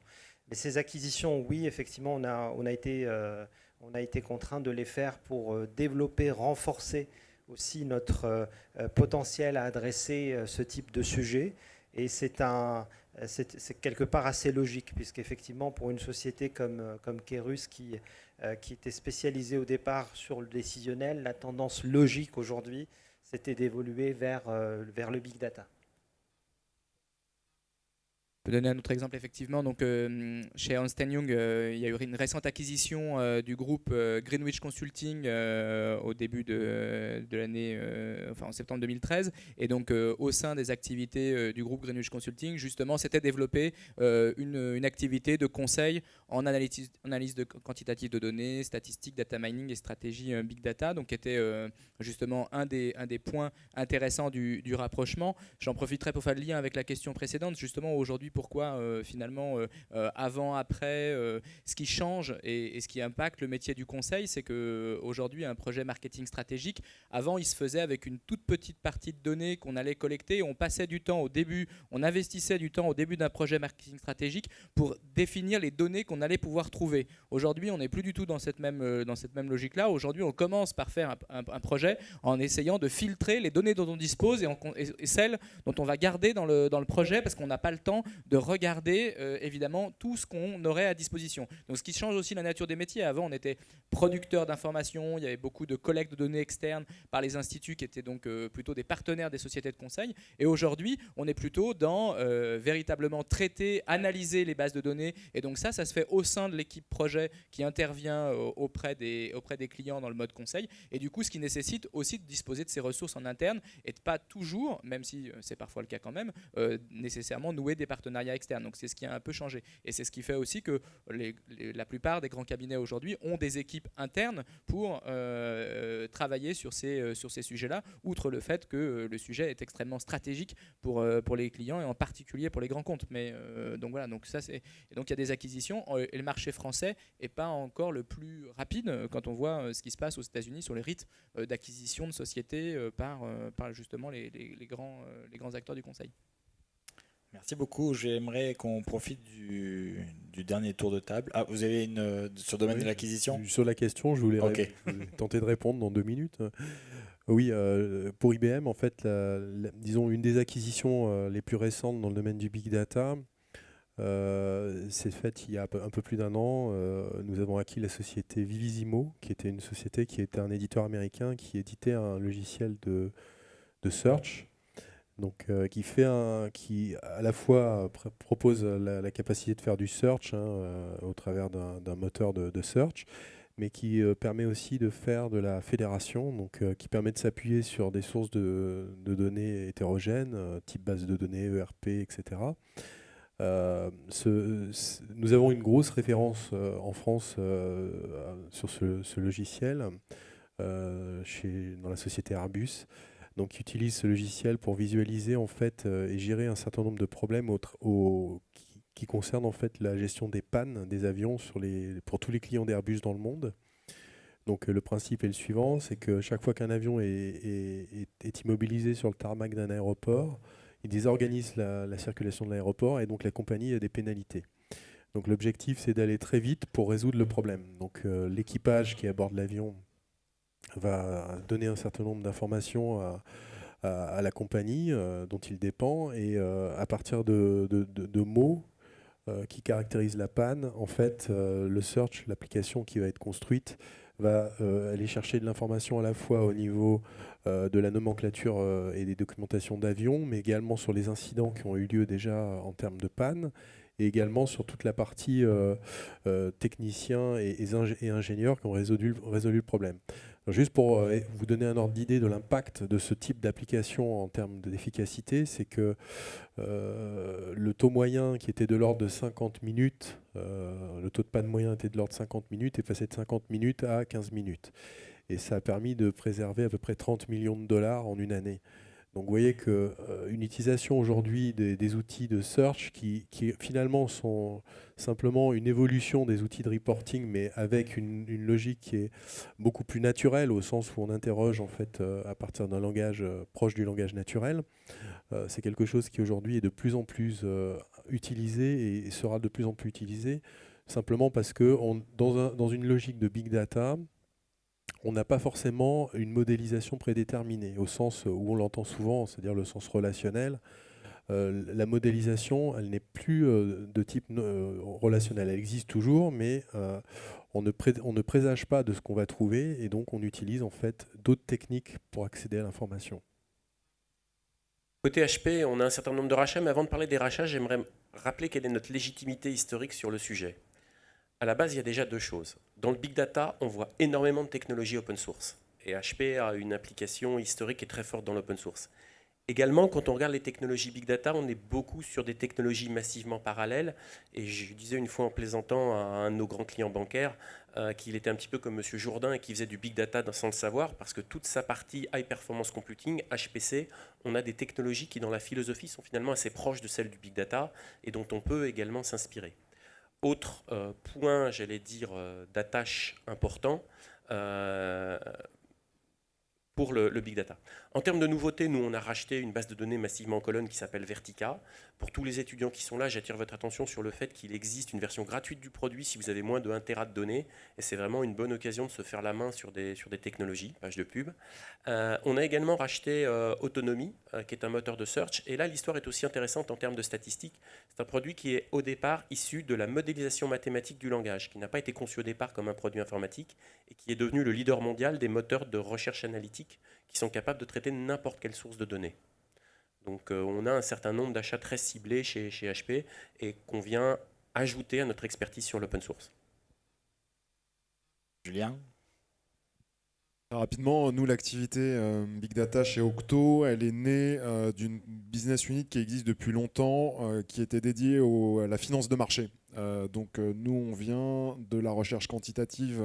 Mais ces acquisitions, oui, effectivement, on a été contraint de les faire pour développer, renforcer aussi notre potentiel à adresser ce type de sujet. Et c'est quelque part assez logique, puisqu'effectivement, pour une société comme Kerus, qui était spécialisée au départ sur le décisionnel, la tendance logique aujourd'hui, c'était d'évoluer vers le big data. Je peux donner un autre exemple, effectivement. Donc, chez Ernst Young, il y a eu une récente acquisition du groupe Greenwich Consulting au début de l'année, en septembre 2013. Et donc, au sein des activités du groupe Greenwich Consulting, justement, s'était développée une activité de conseil en analyse quantitative de données, statistiques, data mining et stratégie big data. Donc, qui était justement un des points intéressants du rapprochement. J'en profiterai pour faire le lien avec la question précédente. Justement, aujourd'hui, pourquoi finalement avant, après, ce qui change et ce qui impacte le métier du conseil, c'est qu'aujourd'hui un projet marketing stratégique, avant il se faisait avec une toute petite partie de données qu'on allait collecter, on passait du temps au début, on investissait du temps au début d'un projet marketing stratégique pour définir les données qu'on allait pouvoir trouver. Aujourd'hui on n'est plus du tout dans cette même logique-là. Aujourd'hui on commence par faire un projet en essayant de filtrer les données dont on dispose et celles dont on va garder dans le projet, parce qu'on n'a pas le temps de regarder évidemment tout ce qu'on aurait à disposition. Donc ce qui change aussi la nature des métiers. Avant on était producteur d'informations, il y avait beaucoup de collecte de données externes par les instituts qui étaient donc plutôt des partenaires des sociétés de conseil, et aujourd'hui on est plutôt dans véritablement traiter, analyser les bases de données, et donc ça se fait au sein de l'équipe projet qui intervient auprès des clients dans le mode conseil, et du coup ce qui nécessite aussi de disposer de ces ressources en interne et de pas toujours, même si c'est parfois le cas quand même, nécessairement nouer des partenariats externes. Donc c'est ce qui a un peu changé, et c'est ce qui fait aussi que la plupart des grands cabinets aujourd'hui ont des équipes internes pour travailler sur ces sujets-là, outre le fait que le sujet est extrêmement stratégique pour les clients et en particulier pour les grands comptes. Mais donc voilà, donc ça c'est, et donc il y a des acquisitions, et le marché français est pas encore le plus rapide quand on voit ce qui se passe aux États-Unis sur les rythmes d'acquisition de sociétés par justement les grands acteurs du conseil. Merci beaucoup. J'aimerais qu'on profite du dernier tour de table. Ah, vous avez sur le domaine de l'acquisition ? Sur la question, je voulais tenter de répondre dans 2 minutes. Oui, pour IBM, en fait, disons, une des acquisitions les plus récentes dans le domaine du big data, c'est fait il y a un peu plus d'1 an. Nous avons acquis la société Vivisimo, qui était une société qui était un éditeur américain qui éditait un logiciel de search. Donc, qui à la fois propose la capacité de faire du search au travers d'un moteur de search, mais qui permet aussi de faire de la fédération, donc qui permet de s'appuyer sur des sources de données hétérogènes, type base de données, ERP, etc. Nous avons une grosse référence en France sur ce logiciel dans la société Airbus, donc qui utilise ce logiciel pour visualiser en fait et gérer un certain nombre de problèmes qui concernent en fait la gestion des pannes des avions pour tous les clients d'Airbus dans le monde. Donc le principe est le suivant, c'est que chaque fois qu'un avion est immobilisé sur le tarmac d'un aéroport, il désorganise la circulation de l'aéroport et donc la compagnie a des pénalités. Donc l'objectif, c'est d'aller très vite pour résoudre le problème. Donc l'équipage qui aborde l'avion va donner un certain nombre d'informations à la compagnie dont il dépend, et à partir de mots qui caractérisent la panne, en fait, le search, l'application qui va être construite, va aller chercher de l'information à la fois au niveau de la nomenclature et des documentations d'avions, mais également sur les incidents qui ont eu lieu déjà en termes de panne, et également sur toute la partie techniciens et ingénieurs qui ont résolu le problème. Alors juste pour vous donner un ordre d'idée de l'impact de ce type d'application en termes d'efficacité, c'est que le taux moyen qui était de l'ordre de 50 minutes, le taux de panne moyen était de l'ordre de 50 minutes, est passé de 50 minutes à 15 minutes. Et ça a permis de préserver à peu près 30 millions de dollars en une année. Donc vous voyez qu'une utilisation aujourd'hui des outils de search qui finalement sont simplement une évolution des outils de reporting, mais avec une logique qui est beaucoup plus naturelle, au sens où on interroge en fait à partir d'un langage proche du langage naturel. C'est quelque chose qui aujourd'hui est de plus en plus utilisé et sera de plus en plus utilisé, simplement parce que dans une logique de big data, on n'a pas forcément une modélisation prédéterminée, au sens où on l'entend souvent, c'est-à-dire le sens relationnel. La modélisation, elle n'est plus de type relationnel. Elle existe toujours, mais on ne présage pas de ce qu'on va trouver, et donc on utilise en fait d'autres techniques pour accéder à l'information. Côté HP, on a un certain nombre de rachats, mais avant de parler des rachats, j'aimerais rappeler quelle est notre légitimité historique sur le sujet. À la base, il y a déjà deux choses. Dans le big data, on voit énormément de technologies open source. Et HP a une application historique et très forte dans l'open source. Également, quand on regarde les technologies big data, on est beaucoup sur des technologies massivement parallèles. Et je disais une fois en plaisantant à un de nos grands clients bancaires qu'il était un petit peu comme Monsieur Jourdain et qu'il faisait du big data sans le savoir, parce que toute sa partie high performance computing, HPC, on a des technologies qui dans la philosophie sont finalement assez proches de celles du big data et dont on peut également s'inspirer. Autre point, j'allais dire, d'attache important pour le big data. En termes de nouveautés, nous, on a racheté une base de données massivement en colonne qui s'appelle Vertica. Pour tous les étudiants qui sont là, j'attire votre attention sur le fait qu'il existe une version gratuite du produit si vous avez moins de 1 Tera de données. Et c'est vraiment une bonne occasion de se faire la main sur des technologies, page de pub. On a également racheté Autonomy, qui est un moteur de search. Et là, l'histoire est aussi intéressante en termes de statistiques. C'est un produit qui est au départ issu de la modélisation mathématique du langage, qui n'a pas été conçu au départ comme un produit informatique et qui est devenu le leader mondial des moteurs de recherche analytique qui sont capables de traiter n'importe quelle source de données. Donc on a un certain nombre d'achats très ciblés chez HP et qu'on vient ajouter à notre expertise sur l'open source. Julien ? Rapidement, nous, l'activité Big Data chez Octo, elle est née d'une business unit qui existe depuis longtemps, qui était dédiée à la finance de marché. Donc nous, on vient de la recherche quantitative,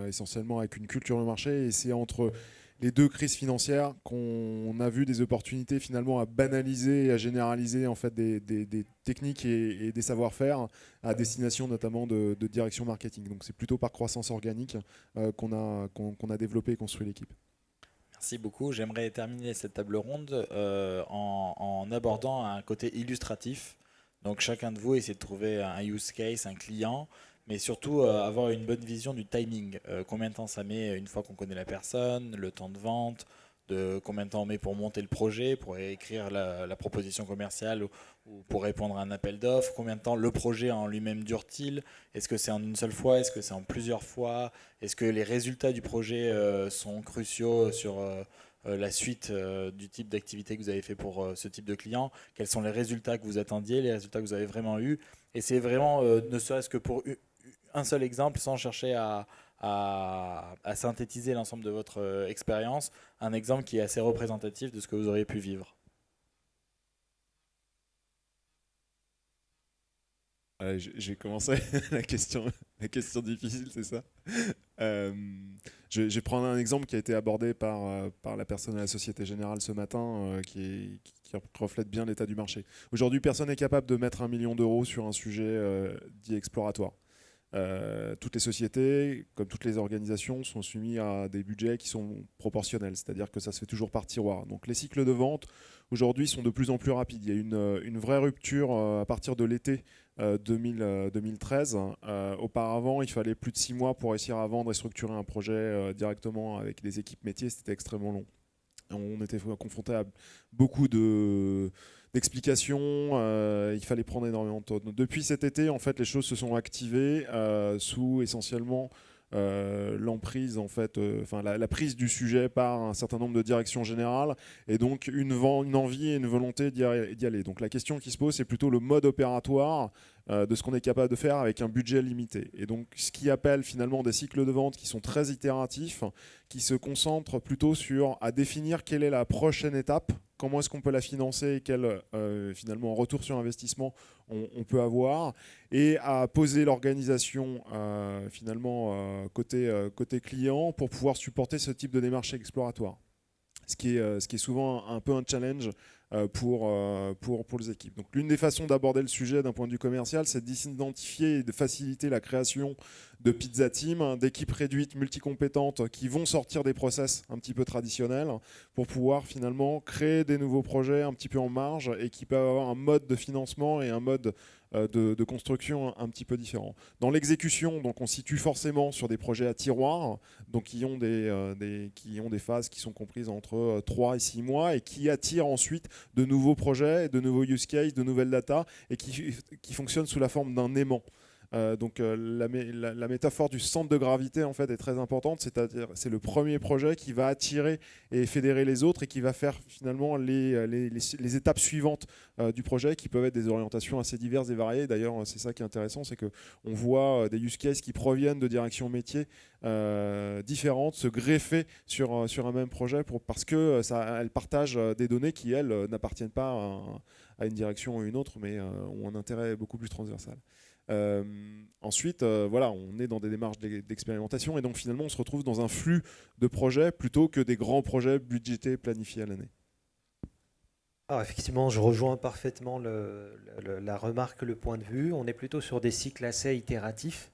essentiellement avec une culture de marché, et c'est entre les deux crises financières qu'on a vu des opportunités finalement à banaliser et à généraliser en fait des techniques et des savoir-faire à destination notamment de direction marketing. Donc c'est plutôt par croissance organique qu'on a développé et construit l'équipe. Merci beaucoup. J'aimerais terminer cette table ronde en abordant un côté illustratif. Donc chacun de vous essaie de trouver un use case, un client, mais surtout avoir une bonne vision du timing. Combien de temps ça met une fois qu'on connaît la personne, le temps de vente, combien de temps on met pour monter le projet, pour écrire la proposition commerciale ou pour répondre à un appel d'offres, combien de temps le projet en lui-même dure-t-il, est-ce que c'est en une seule fois, est-ce que c'est en plusieurs fois, est-ce que les résultats du projet sont cruciaux sur la suite du type d'activité que vous avez fait pour ce type de client, quels sont les résultats que vous attendiez, les résultats que vous avez vraiment eus. Et c'est vraiment, ne serait-ce que pour un seul exemple, sans chercher à synthétiser l'ensemble de votre expérience, un exemple qui est assez représentatif de ce que vous auriez pu vivre. J'ai commencé la question difficile, c'est ça. Je vais prendre un exemple qui a été abordé par la personne à la Société Générale ce matin, qui reflète bien l'état du marché. Aujourd'hui, personne n'est capable de mettre 1 million d'euros sur un sujet dit exploratoire. Toutes les sociétés, comme toutes les organisations, sont soumises à des budgets qui sont proportionnels, c'est-à-dire que ça se fait toujours par tiroir. Donc les cycles de vente, aujourd'hui, sont de plus en plus rapides. Il y a une vraie rupture à partir de l'été 2013. Auparavant, il fallait plus de 6 mois pour réussir à vendre et structurer un projet directement avec des équipes métiers. C'était extrêmement long. On était confronté à beaucoup d'explications, il fallait prendre énormément de temps. Depuis cet été, en fait, les choses se sont activées sous essentiellement l'emprise, en fait, la prise du sujet par un certain nombre de directions générales, et donc une envie et une volonté d'y aller. Donc la question qui se pose, c'est plutôt le mode opératoire de ce qu'on est capable de faire avec un budget limité. Et donc ce qui appelle finalement des cycles de vente qui sont très itératifs, qui se concentrent plutôt à définir quelle est la prochaine étape, comment est-ce qu'on peut la financer et quel finalement retour sur investissement on peut avoir, et à poser l'organisation finalement côté client pour pouvoir supporter ce type de démarche exploratoire. Ce qui est souvent un peu un challenge pour les équipes. Donc, l'une des façons d'aborder le sujet d'un point de vue commercial, c'est d'identifier et de faciliter la création de pizza team, d'équipes réduites multicompétentes qui vont sortir des process un petit peu traditionnels pour pouvoir finalement créer des nouveaux projets un petit peu en marge et qui peuvent avoir un mode de financement et un mode de construction un petit peu différent. Dans l'exécution, donc on se situe forcément sur des projets à tiroir, donc qui ont des phases qui sont comprises entre 3 et 6 mois et qui attirent ensuite de nouveaux projets, de nouveaux use cases, de nouvelles data et qui fonctionnent sous la forme d'un aimant. Donc la métaphore du centre de gravité en fait est très importante, c'est-à-dire c'est le premier projet qui va attirer et fédérer les autres et qui va faire finalement les étapes suivantes du projet, qui peuvent être des orientations assez diverses et variées. D'ailleurs, c'est ça qui est intéressant, c'est qu'on voit des use cases qui proviennent de directions métiers différentes se greffer sur un même projet parce qu'elles partagent des données qui, elles, n'appartiennent pas à une direction ou une autre, mais ont un intérêt beaucoup plus transversal. Ensuite, on est dans des démarches d'expérimentation et donc finalement on se retrouve dans un flux de projets plutôt que des grands projets budgétés planifiés à l'année. Alors effectivement, je rejoins parfaitement la remarque, le point de vue. On est plutôt sur des cycles assez itératifs.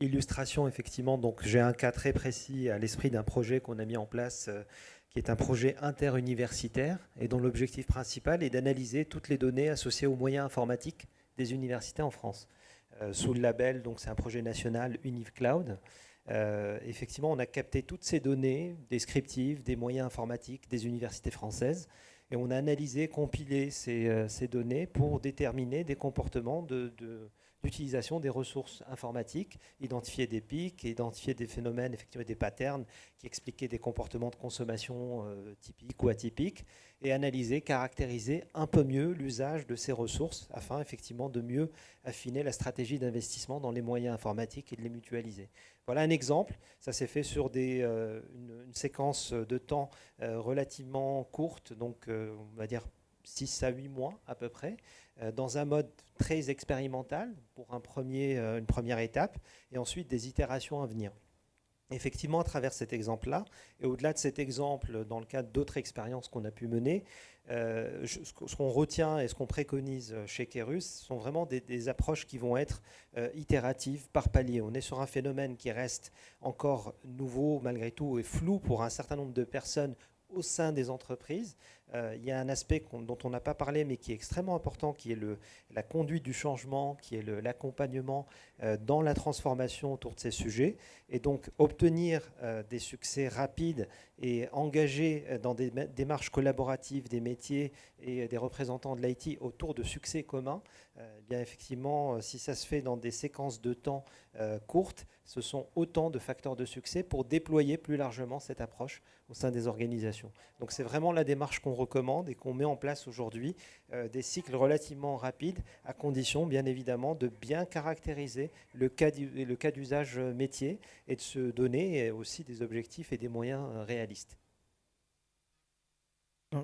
Illustration, effectivement, donc j'ai un cas très précis à l'esprit d'un projet qu'on a mis en place qui est un projet interuniversitaire et dont l'objectif principal est d'analyser toutes les données associées aux moyens informatiques des universités en France. Sous le label, donc c'est un projet national UniVCloud. Effectivement, on a capté toutes ces données descriptives des moyens informatiques des universités françaises et on a analysé, compilé ces données pour déterminer des comportements d'utilisation des ressources informatiques, identifier des pics, identifier des phénomènes, effectivement des patterns qui expliquaient des comportements de consommation typiques ou atypiques, et analyser, caractériser un peu mieux l'usage de ces ressources afin effectivement de mieux affiner la stratégie d'investissement dans les moyens informatiques et de les mutualiser. Voilà un exemple, ça s'est fait sur une séquence de temps relativement courte, donc on va dire 6 à 8 mois à peu près, dans un mode très expérimental pour une première étape et ensuite des itérations à venir. Effectivement, à travers cet exemple-là, et au-delà de cet exemple, dans le cadre d'autres expériences qu'on a pu mener, ce qu'on retient et ce qu'on préconise chez Kerus sont vraiment des approches qui vont être itératives par palier. On est sur un phénomène qui reste encore nouveau malgré tout et flou pour un certain nombre de personnes au sein des entreprises, il y a un aspect dont on n'a pas parlé, mais qui est extrêmement important, qui est la conduite du changement, qui est l'accompagnement dans la transformation autour de ces sujets. Et donc, obtenir des succès rapides et engager dans des démarches collaboratives des métiers et des représentants de l'IT autour de succès communs, bien effectivement, si ça se fait dans des séquences de temps courtes, ce sont autant de facteurs de succès pour déployer plus largement cette approche au sein des organisations. Donc c'est vraiment la démarche qu'on recommande et qu'on met en place aujourd'hui, des cycles relativement rapides, à condition bien évidemment de bien caractériser le cas d'usage métier et de se donner aussi des objectifs et des moyens réalistes.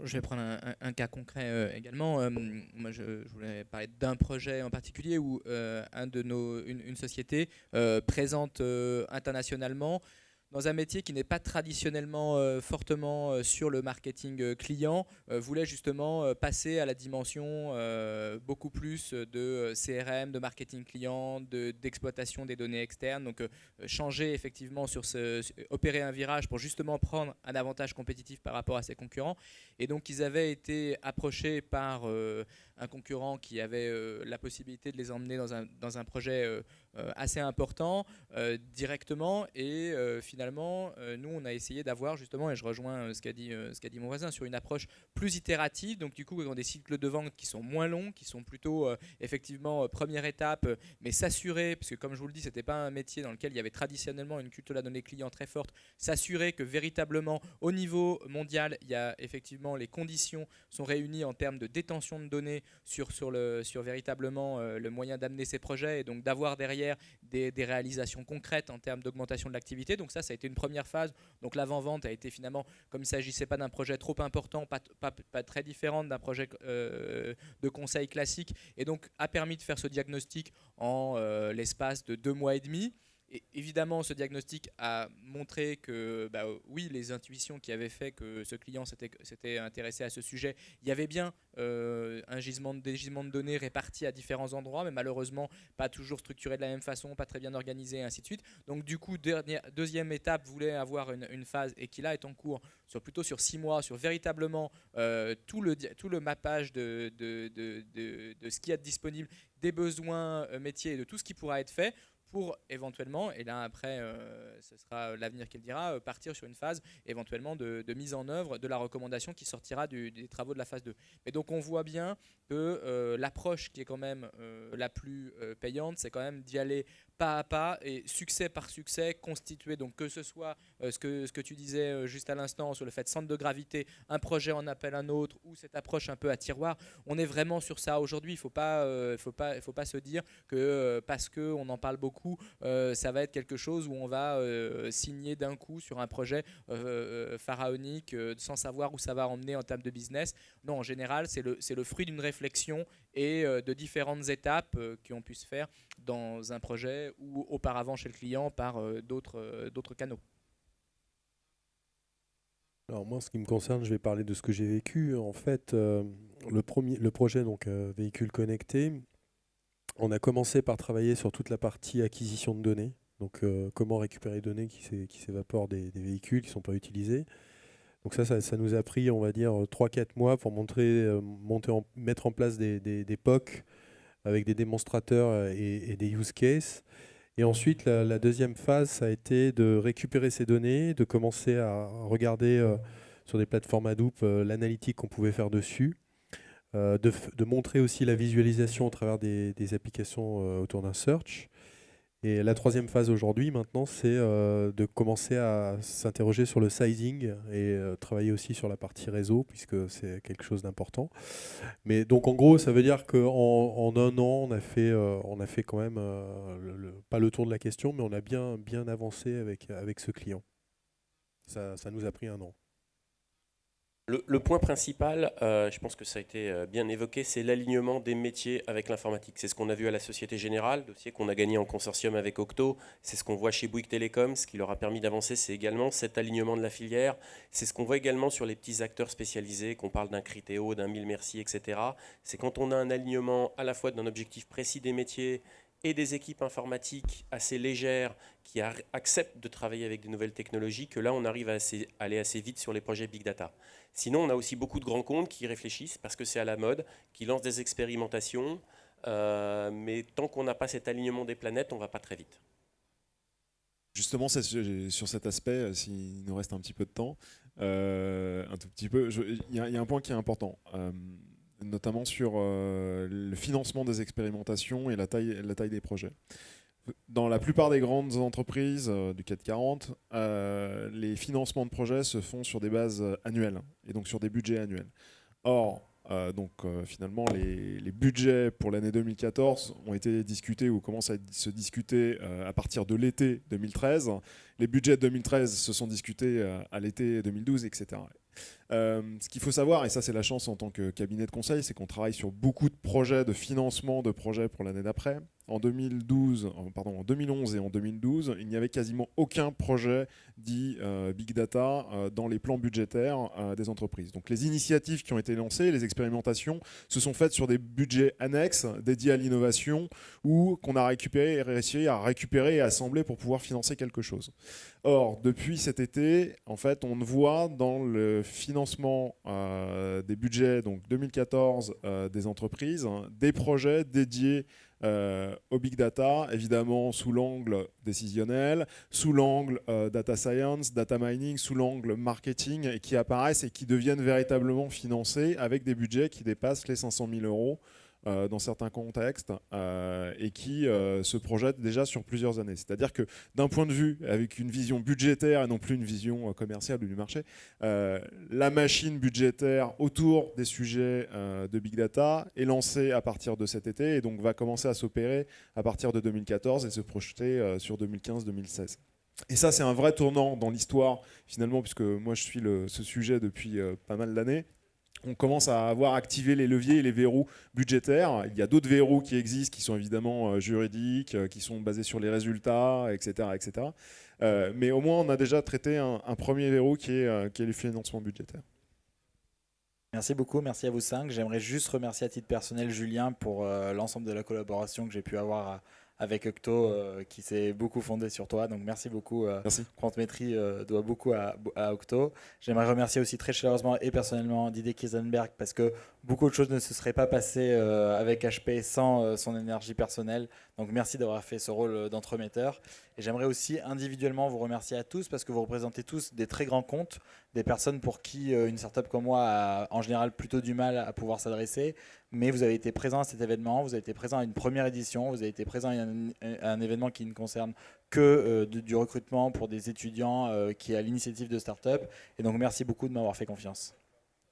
Je vais prendre un cas concret également. Moi, je voulais parler d'un projet en particulier où une société présente internationalement dans un métier qui n'est pas traditionnellement fortement sur le marketing client, voulait justement passer à la dimension beaucoup plus de CRM, de marketing client, d'exploitation des données externes. Donc changer effectivement opérer un virage pour justement prendre un avantage compétitif par rapport à ses concurrents. Et donc ils avaient été approchés par un concurrent qui avait la possibilité de les emmener dans un projet assez important directement, et finalement nous on a essayé d'avoir justement, et je rejoins ce qu'a dit mon voisin, sur une approche plus itérative, donc du coup dans des cycles de vente qui sont moins longs, qui sont plutôt effectivement première étape, mais s'assurer, parce que comme je vous le dis, c'était pas un métier dans lequel il y avait traditionnellement une culture de la donnée client très forte, s'assurer que véritablement au niveau mondial il y a effectivement les conditions sont réunies en termes de détention de données sur véritablement le moyen d'amener ces projets, et donc d'avoir derrière des réalisations concrètes en termes d'augmentation de l'activité. Donc ça a été une première phase. Donc l'avant-vente a été finalement, comme il ne s'agissait pas d'un projet trop important, pas très différent d'un projet de conseil classique, et donc a permis de faire ce diagnostic en l'espace de 2 mois et demi. Et évidemment, ce diagnostic a montré que oui, les intuitions qui avaient fait que ce client s'était intéressé à ce sujet, il y avait bien des gisements de données répartis à différents endroits, mais malheureusement pas toujours structurés de la même façon, pas très bien organisés, et ainsi de suite. Donc du coup, deuxième étape voulait avoir une phase, et qui là est en cours plutôt sur 6 mois, sur véritablement tout le mappage de ce qui est disponible, des besoins métiers et de tout ce qui pourra être fait, pour éventuellement, et là après ce sera l'avenir qui le dira, partir sur une phase éventuellement de mise en œuvre de la recommandation qui sortira des travaux de la phase 2. Mais donc on voit bien que l'approche qui est quand même la plus payante, c'est quand même d'y aller pas à pas et succès par succès, constituer, donc que ce soit ce que tu disais juste à l'instant sur le fait de centre de gravité, un projet en appelle un autre, ou cette approche un peu à tiroir, on est vraiment sur ça aujourd'hui. Il faut pas se dire que parce qu'on en parle beaucoup, ça va être quelque chose où on va signer d'un coup sur un projet pharaonique sans savoir où ça va emmener en termes de business. Non, en général, c'est le fruit d'une réflexion et de différentes étapes qui ont pu se faire dans un projet ou auparavant chez le client par d'autres canaux. Alors moi, en ce qui me concerne, je vais parler de ce que j'ai vécu. En fait, le projet donc véhicule connecté, on a commencé par travailler sur toute la partie acquisition de données. Donc comment récupérer les données qui s'évaporent des véhicules qui ne sont pas utilisés. Donc ça nous a pris, on va dire, 3-4 mois pour mettre en place des POC avec des démonstrateurs et des use cases. Et ensuite, la deuxième phase, ça a été de récupérer ces données, de commencer à regarder sur des plateformes Hadoop l'analytique qu'on pouvait faire dessus, de montrer aussi la visualisation au travers des applications autour d'un search. Et la troisième phase aujourd'hui, maintenant, c'est de commencer à s'interroger sur le sizing et travailler aussi sur la partie réseau, puisque c'est quelque chose d'important. Mais donc, en gros, ça veut dire qu'en un an, on a fait quand même, pas le tour de la question, mais on a bien avancé avec ce client. Ça nous a pris un an. Le point principal, je pense que ça a été bien évoqué, c'est l'alignement des métiers avec l'informatique. C'est ce qu'on a vu à la Société Générale, dossier qu'on a gagné en consortium avec Octo. C'est ce qu'on voit chez Bouygues Télécom. Ce qui leur a permis d'avancer, c'est également cet alignement de la filière. C'est ce qu'on voit également sur les petits acteurs spécialisés, qu'on parle d'un Criteo, d'un Mille Merci, etc. C'est quand on a un alignement à la fois d'un objectif précis des métiers et des équipes informatiques assez légères qui acceptent de travailler avec de nouvelles technologies que là, on arrive à aller assez vite sur les projets Big Data. Sinon, on a aussi beaucoup de grands comptes qui réfléchissent parce que c'est à la mode, qui lancent des expérimentations, mais tant qu'on n'a pas cet alignement des planètes, on ne va pas très vite. Justement, sur cet aspect, s'il nous reste un petit peu de temps, un tout petit peu, il y a un point qui est important, notamment sur le financement des expérimentations et la taille des projets. Dans la plupart des grandes entreprises du CAC 40, les financements de projets se font sur des bases annuelles et donc sur des budgets annuels. Or, finalement, les budgets pour l'année 2014 ont été discutés ou commencent à se discuter à partir de l'été 2013. Les budgets de 2013 se sont discutés à l'été 2012, etc. Ce qu'il faut savoir, et ça c'est la chance en tant que cabinet de conseil, c'est qu'on travaille sur beaucoup de projets de financement de projets pour l'année d'après. En 2011 et en 2012, il n'y avait quasiment aucun projet dit Big Data dans les plans budgétaires des entreprises. Donc les initiatives qui ont été lancées, les expérimentations, se sont faites sur des budgets annexes dédiés à l'innovation ou qu'on a réussi à récupérer et assembler pour pouvoir financer quelque chose. Or, depuis cet été, en fait, on voit dans le financement des budgets, donc 2014 des entreprises, des projets dédiés au Big Data, évidemment sous l'angle décisionnel, sous l'angle data science, data mining, sous l'angle marketing, et qui apparaissent et qui deviennent véritablement financés avec des budgets qui dépassent les 500 000 euros dans certains contextes et qui se projettent déjà sur plusieurs années. C'est-à-dire que d'un point de vue, avec une vision budgétaire et non plus une vision commerciale du marché, la machine budgétaire autour des sujets de Big Data est lancée à partir de cet été et donc va commencer à s'opérer à partir de 2014 et se projeter sur 2015-2016. Et ça, c'est un vrai tournant dans l'histoire, finalement, puisque moi, je suis ce sujet depuis pas mal d'années. On commence à avoir activé les leviers et les verrous budgétaires. Il y a d'autres verrous qui existent, qui sont évidemment juridiques, qui sont basés sur les résultats, etc. etc. Mais au moins, on a déjà traité un premier verrou qui est le financement budgétaire. Merci beaucoup, merci à vous cinq. J'aimerais juste remercier à titre personnel Julien pour l'ensemble de la collaboration que j'ai pu avoir avec Octo, qui s'est beaucoup fondé sur toi. Donc merci beaucoup. Merci. Quantimétrie doit beaucoup à Octo. J'aimerais remercier aussi très chaleureusement et personnellement Didier Kiesenberg parce que beaucoup de choses ne se seraient pas passées avec HP sans son énergie personnelle. Donc merci d'avoir fait ce rôle d'entremetteur. Et j'aimerais aussi individuellement vous remercier à tous parce que vous représentez tous des très grands comptes, des personnes pour qui une startup comme moi a en général plutôt du mal à pouvoir s'adresser. Mais vous avez été présent à cet événement, vous avez été présent à une première édition, vous avez été présent à un événement qui ne concerne que du recrutement pour des étudiants qui est à l'initiative de start-up. Et donc merci beaucoup de m'avoir fait confiance.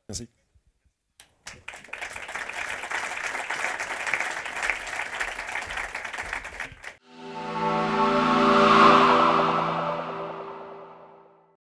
Merci.